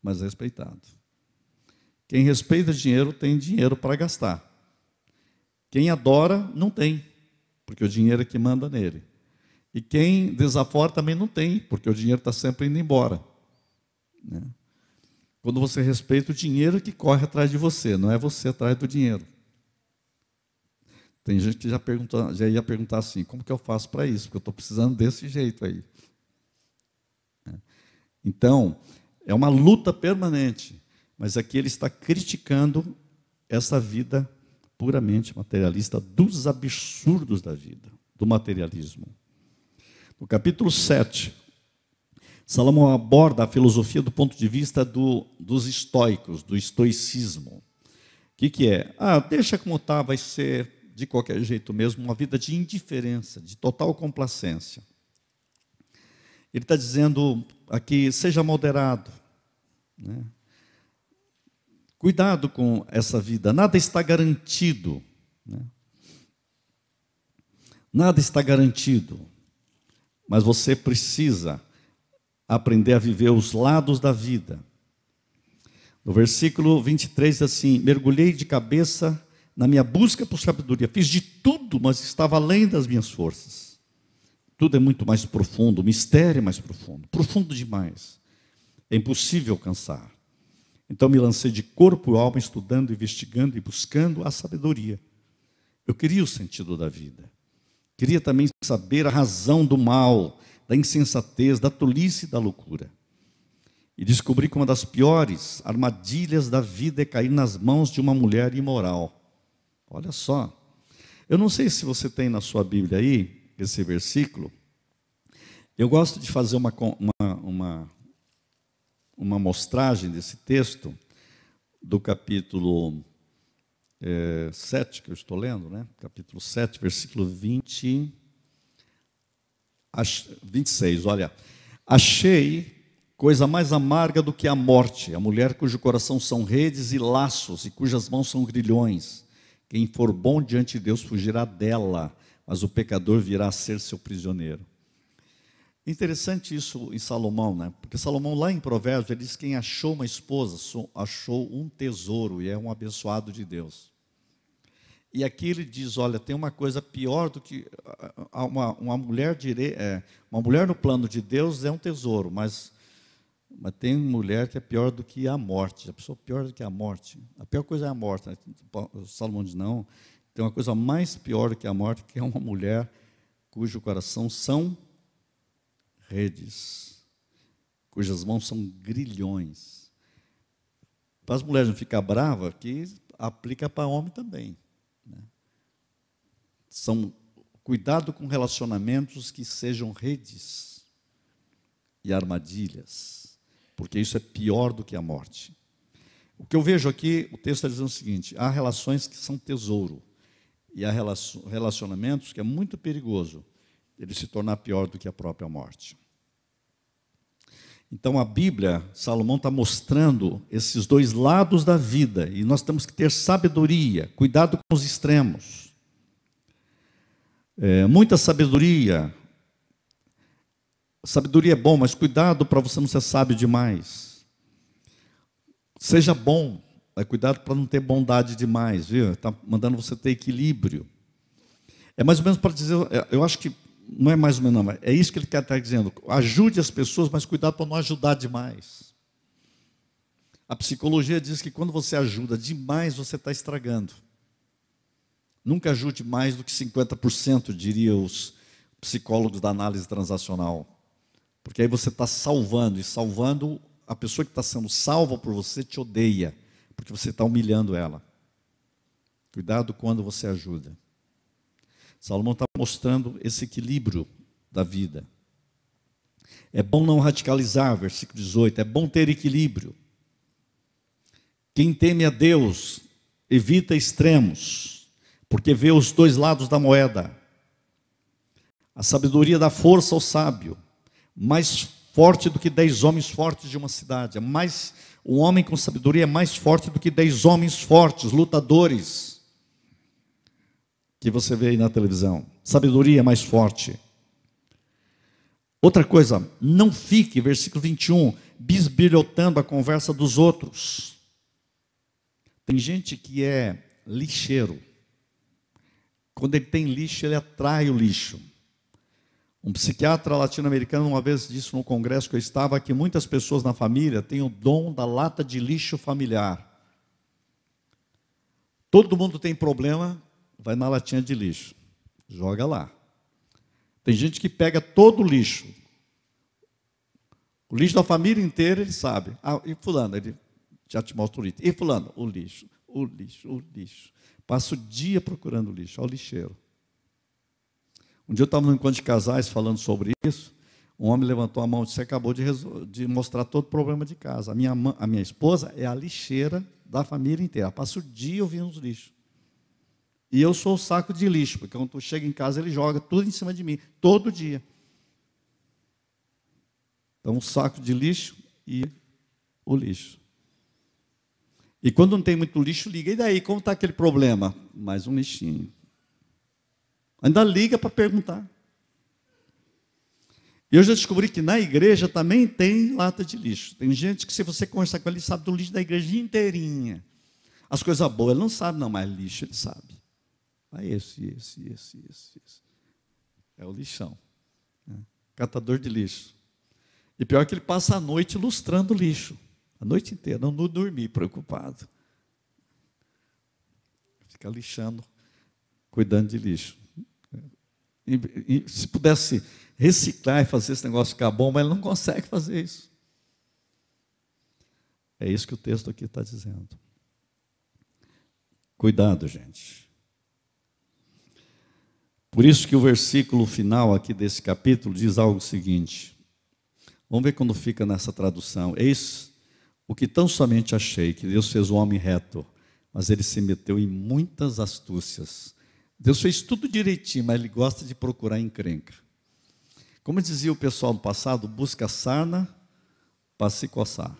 mas respeitado. Quem respeita dinheiro tem dinheiro para gastar. Quem adora não tem, porque o dinheiro é que manda nele. E quem desafora também não tem, porque o dinheiro está sempre indo embora, né? Quando você respeita o dinheiro, que corre atrás de você, não é você atrás do dinheiro. Tem gente que já ia perguntar assim: como que eu faço para isso? Porque eu estou precisando desse jeito aí. Então, é uma luta permanente, mas aqui ele está criticando essa vida puramente materialista, dos absurdos da vida, do materialismo. No capítulo 7, Salomão aborda a filosofia do ponto de vista dos estoicos, do estoicismo. que é? Deixa como está, vai ser de qualquer jeito mesmo, uma vida de indiferença, de total complacência. Ele está dizendo aqui, seja moderado, né? Cuidado com essa vida, nada está garantido, né? Nada está garantido, mas você precisa aprender a viver os lados da vida. No versículo 23 diz assim: mergulhei de cabeça na minha busca por sabedoria, fiz de tudo, mas estava além das minhas forças. Tudo é muito mais profundo, o mistério é mais profundo, profundo demais, é impossível alcançar. Então me lancei de corpo e alma, estudando, investigando e buscando a sabedoria. Eu queria o sentido da vida, queria também saber a razão do mal, da insensatez, da tolice e da loucura. E descobri que uma das piores armadilhas da vida é cair nas mãos de uma mulher imoral. Olha só, eu não sei se você tem na sua Bíblia aí, esse versículo. Eu gosto de fazer uma amostragem desse texto, do capítulo 7, que eu estou lendo, né? Capítulo 7, versículo 26, olha. Achei coisa mais amarga do que a morte, a mulher cujo coração são redes e laços, e cujas mãos são grilhões. Quem for bom diante de Deus fugirá dela, mas o pecador virá a ser seu prisioneiro. Interessante isso em Salomão, né? Porque Salomão lá em Provérbios, ele diz que quem achou uma esposa, achou um tesouro e é um abençoado de Deus. E aqui ele diz, olha, tem uma coisa pior do que uma mulher no plano de Deus é um tesouro, mas tem mulher que é pior do que a morte. A pessoa pior do que a morte. A pior coisa é a morte, né? Salomão diz, não, tem uma coisa mais pior do que a morte, que é uma mulher cujo coração são redes, cujas mãos são grilhões. Para as mulheres não ficar bravas, que aplica para homem também, né? Cuidado com relacionamentos que sejam redes e armadilhas, porque isso é pior do que a morte. O que eu vejo aqui, o texto está dizendo o seguinte: há relações que são tesouro, e há relacionamentos que é muito perigoso ele se tornar pior do que a própria morte. Então a Bíblia, Salomão está mostrando esses dois lados da vida, e nós temos que ter sabedoria, cuidado com os extremos. Muita sabedoria. Sabedoria é bom, mas cuidado para você não ser sábio demais. Seja bom, mas cuidado para não ter bondade demais, viu? Está mandando você ter equilíbrio. É mais ou menos para dizer, eu acho que não é mais ou menos, não, é isso que ele quer estar dizendo. Ajude as pessoas, mas cuidado para não ajudar demais. A psicologia diz que quando você ajuda demais, você está estragando. Nunca ajude mais do que 50%, diriam os psicólogos da análise transacional. Porque aí você está salvando, e salvando, a pessoa que está sendo salva por você te odeia, porque você está humilhando ela. Cuidado quando você ajuda. Salomão está mostrando esse equilíbrio da vida. É bom não radicalizar, versículo 18, é bom ter equilíbrio. Quem teme a Deus evita extremos, porque vê os dois lados da moeda. A sabedoria dá força ao sábio, mais forte do que 10 homens fortes de uma cidade. Um homem com sabedoria é mais forte do que 10 homens fortes, lutadores, que você vê aí na televisão. Sabedoria é mais forte. Outra coisa, não fique, versículo 21, bisbilhotando a conversa dos outros. Tem gente que é lixeiro. Quando ele tem lixo, ele atrai o lixo. Um psiquiatra latino-americano uma vez disse no congresso que eu estava que muitas pessoas na família têm o dom da lata de lixo familiar. Todo mundo tem problema, vai na latinha de lixo, joga lá. Tem gente que pega todo o lixo da família inteira, ele sabe. E fulano, ele já te mostra o lixo. E fulano, o lixo. Passa o dia procurando lixo, olha o lixeiro. Um dia eu estava num encontro de casais falando sobre isso. Um homem levantou a mão e disse: você acabou de mostrar todo o problema de casa. A minha esposa é a lixeira da família inteira. Ela passa o dia ouvindo os lixos. E eu sou o saco de lixo, porque quando eu chego em casa, ele joga tudo em cima de mim, todo dia. Então, um saco de lixo e o lixo. E quando não tem muito lixo, liga. E daí, como está aquele problema? Mais um lixinho. Ainda liga para perguntar. E eu já descobri que na igreja também tem lata de lixo. Tem gente que, se você conversar com ele, sabe do lixo da igreja inteirinha. As coisas boas ele não sabe, não, mas lixo ele sabe. Ah, esse. É o lixão. Catador de lixo. E pior que ele passa a noite lustrando lixo. A noite inteira, não dormir, preocupado. Fica lixando, cuidando de lixo. E se pudesse reciclar e fazer esse negócio ficar bom, mas ele não consegue fazer isso. É isso que o texto aqui está dizendo. Cuidado, gente. Por isso que o versículo final aqui desse capítulo diz algo seguinte. Vamos ver quando fica nessa tradução. Eis o que tão somente achei, que Deus fez o homem reto, mas ele se meteu em muitas astúcias. Deus fez tudo direitinho, mas ele gosta de procurar encrenca. Como dizia o pessoal do passado, busca sarna para se coçar.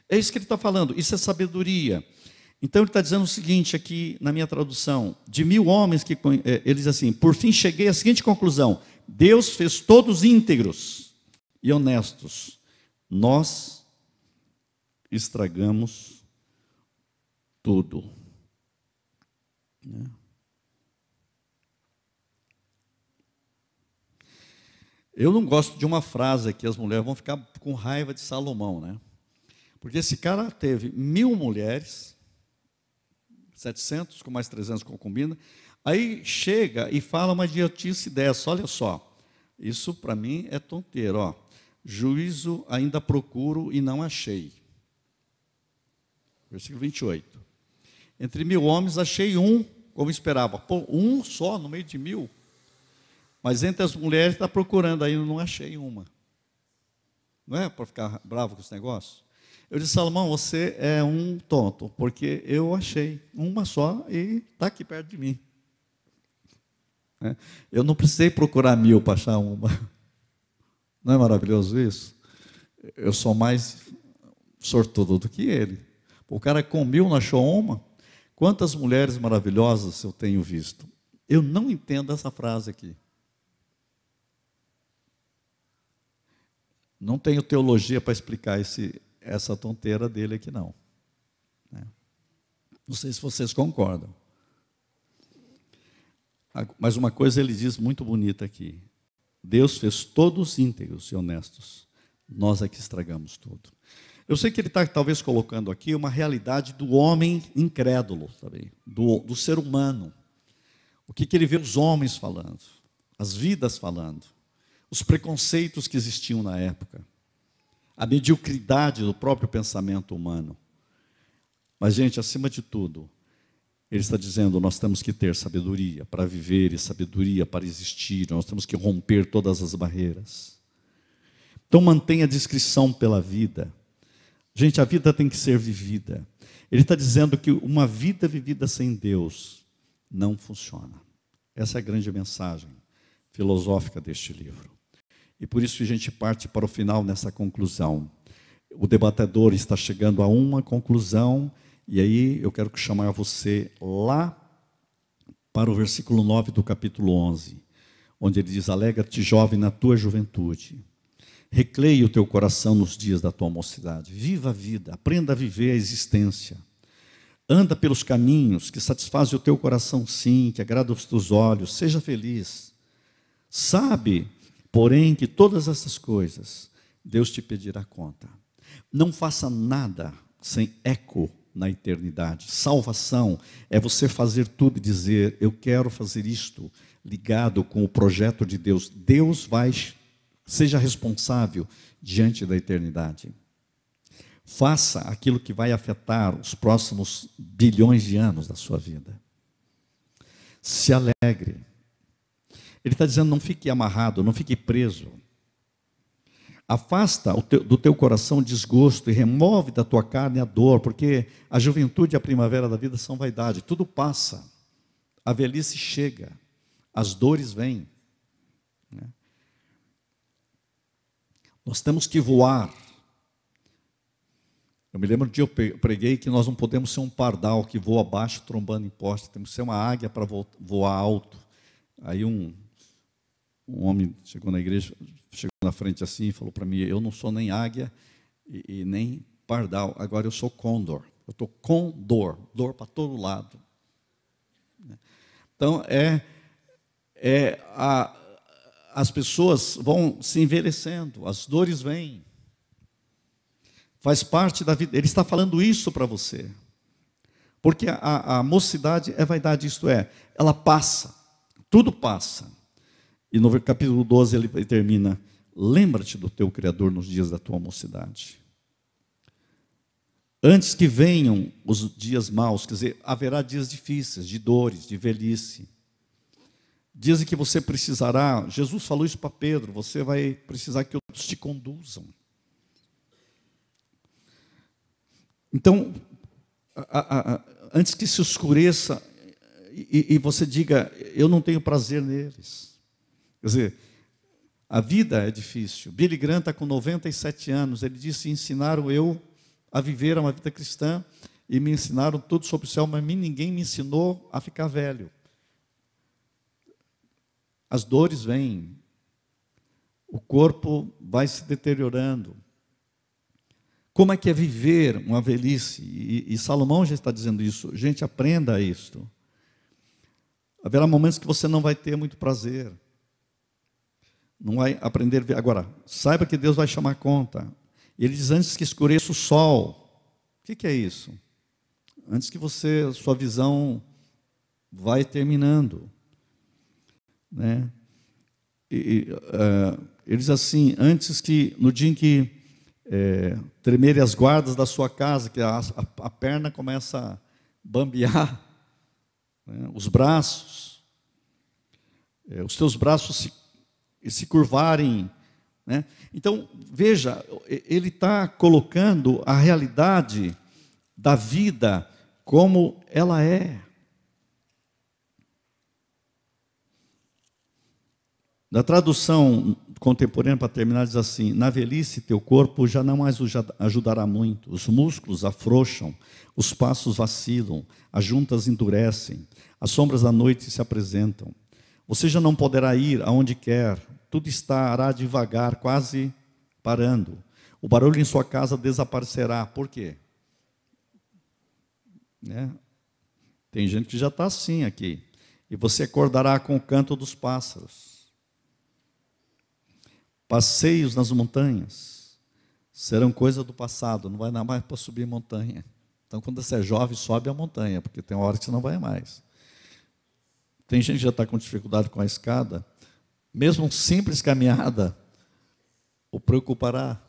É isso que ele está falando, isso é sabedoria. Então ele está dizendo o seguinte aqui na minha tradução: de 1000 homens que ele diz assim: por fim cheguei à seguinte conclusão: Deus fez todos íntegros e honestos. Nós estragamos tudo. Eu não gosto de uma frase que as mulheres vão ficar com raiva de Salomão, né? Porque esse cara teve 1000 mulheres, 700 com mais 300 concubina, aí chega e fala uma idiotice dessa. Olha só, isso para mim é tonteiro, ó. Juízo ainda procuro e não achei. Versículo 28. Entre 1000 homens achei um, como esperava. Pô, um só no meio de 1000. Mas entre as mulheres está procurando, ainda não achei uma. Não é para ficar bravo com esse negócio? Eu disse: Salomão, você é um tonto, porque eu achei uma só e está aqui perto de mim. Eu não precisei procurar 1000 para achar uma. Não é maravilhoso isso? Eu sou mais sortudo do que ele. O cara com 1000 não achou uma. Quantas mulheres maravilhosas eu tenho visto. Eu não entendo essa frase aqui. Não tenho teologia para explicar essa tonteira dele aqui, não. Não sei se vocês concordam. Mas uma coisa ele diz muito bonita aqui: Deus fez todos íntegros e honestos. Nós é que estragamos tudo. Eu sei que ele está talvez colocando aqui uma realidade do homem incrédulo, sabe? Do ser humano. O que ele vê os homens falando, as vidas falando, os preconceitos que existiam na época, a mediocridade do próprio pensamento humano. Mas, gente, acima de tudo, ele está dizendo: nós temos que ter sabedoria para viver e sabedoria para existir, nós temos que romper todas as barreiras. Então, mantenha a discrição pela vida. Gente, a vida tem que ser vivida. Ele está dizendo que uma vida vivida sem Deus não funciona. Essa é a grande mensagem filosófica deste livro. E por isso a gente parte para o final nessa conclusão. O debatedor está chegando a uma conclusão, e aí eu quero chamar você lá para o versículo 9 do capítulo 11, onde ele diz: alegra-te, jovem, na tua juventude. Recleia o teu coração nos dias da tua mocidade. Viva a vida, aprenda a viver a existência. Anda pelos caminhos que satisfazem o teu coração, sim, que agrada os teus olhos. Seja feliz. Sabe, porém, que todas essas coisas Deus te pedirá conta. Não faça nada sem eco na eternidade. Salvação é você fazer tudo e dizer: eu quero fazer isto, ligado com o projeto de Deus. Deus vai, seja responsável diante da eternidade. Faça aquilo que vai afetar os próximos bilhões de anos da sua vida. Se alegre. Ele está dizendo: não fique amarrado, não fique preso. Afasta do teu coração o desgosto e remove da tua carne a dor, porque a juventude e a primavera da vida são vaidade. Tudo passa, a velhice chega, as dores vêm, né? Nós temos que voar. Eu me lembro um dia eu preguei que nós não podemos ser um pardal que voa abaixo, trombando em poste. Temos que ser uma águia para voar alto. Aí um homem chegou na igreja, chegou na frente assim e falou para mim: eu não sou nem águia e nem pardal, agora eu sou côndor. Eu estou com dor para todo lado. Então, as pessoas vão se envelhecendo, as dores vêm. Faz parte da vida. Ele está falando isso para você. Porque a mocidade é vaidade, isto é, ela passa, tudo passa. E no capítulo 12 ele termina: lembra-te do teu Criador nos dias da tua mocidade. Antes que venham os dias maus, quer dizer, haverá dias difíceis, de dores, de velhice. Dias em que você precisará, Jesus falou isso para Pedro, você vai precisar que outros te conduzam. Então, antes que se escureça e você diga: eu não tenho prazer neles. Quer dizer, a vida é difícil. Billy Graham está com 97 anos, ele disse: ensinaram eu a viver uma vida cristã e me ensinaram tudo sobre o céu, mas ninguém me ensinou a ficar velho. As dores vêm, o corpo vai se deteriorando. Como é que é viver uma velhice? E Salomão já está dizendo isso. Gente, aprenda isto. Haverá momentos que você não vai ter muito prazer. Não vai aprender a ver. Agora, saiba que Deus vai chamar conta. Ele diz: antes que escureça o sol. O que é isso? Antes que sua visão vai terminando. Né? Ele diz assim: antes que, no dia em que tremerem as guardas da sua casa, que a perna começa a bambear, né? Os braços, os teus braços se curvarem, né? Então, veja, ele está colocando a realidade da vida como ela é. Na tradução contemporânea, para terminar, diz assim: na velhice teu corpo já não mais o ajudará muito, os músculos afrouxam, os passos vacilam, as juntas endurecem, as sombras da noite se apresentam. Você já não poderá ir aonde quer, tudo estará devagar, quase parando. O barulho em sua casa desaparecerá. Por quê? Né? Tem gente que já está assim aqui. E você acordará com o canto dos pássaros. Passeios nas montanhas serão coisa do passado, não vai dar mais para subir montanha. Então, quando você é jovem, sobe a montanha, porque tem uma hora que você não vai mais. Tem gente que já está com dificuldade com a escada, mesmo uma simples caminhada o preocupará.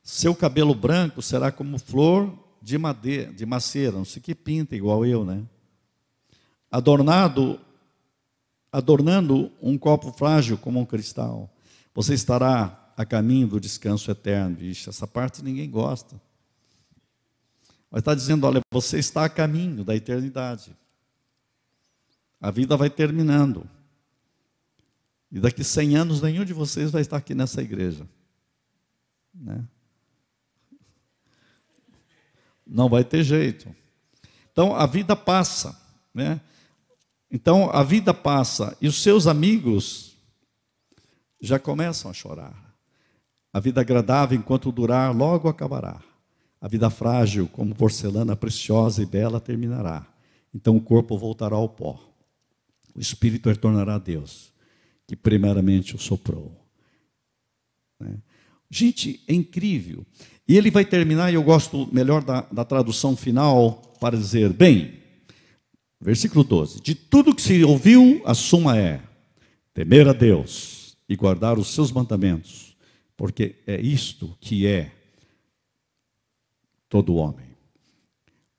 Seu cabelo branco será como flor de madeira, de macieira, não sei que pinta igual eu, né? Adornando um copo frágil como um cristal. Você estará a caminho do descanso eterno. Ixi, essa parte ninguém gosta. Mas está dizendo: olha, você está a caminho da eternidade. A vida vai terminando. E daqui 100 anos, nenhum de vocês vai estar aqui nessa igreja. Né? Não vai ter jeito. Então, a vida passa, né? Então, a vida passa e os seus amigos já começam a chorar. A vida agradável, enquanto durar, logo acabará. A vida frágil, como porcelana preciosa e bela, terminará. Então, o corpo voltará ao pó. O espírito retornará a Deus, que primeiramente o soprou. Né? Gente, é incrível. E ele vai terminar, e eu gosto melhor da tradução final, para dizer: bem, versículo 12: de tudo que se ouviu, a suma é temer a Deus e guardar os seus mandamentos, porque é isto que é todo homem.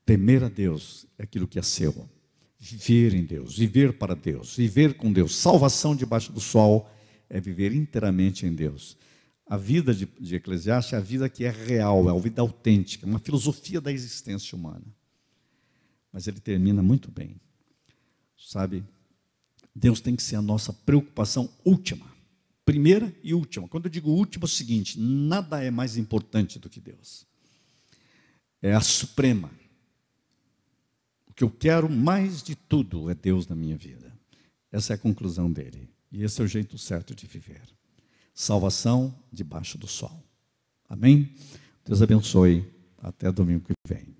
Temer a Deus é aquilo que é seu. Viver em Deus, viver para Deus, viver com Deus. Salvação debaixo do sol é viver inteiramente em Deus. A vida de Eclesiastes é a vida que é real, é a vida autêntica, é uma filosofia da existência humana. Mas ele termina muito bem. Sabe, Deus tem que ser a nossa preocupação última, primeira e última. Quando eu digo última, é o seguinte: nada é mais importante do que Deus. É a suprema. O que eu quero mais de tudo é Deus na minha vida. Essa é a conclusão dele. E esse é o jeito certo de viver. Salvação debaixo do sol. Amém? Deus abençoe. Até domingo que vem.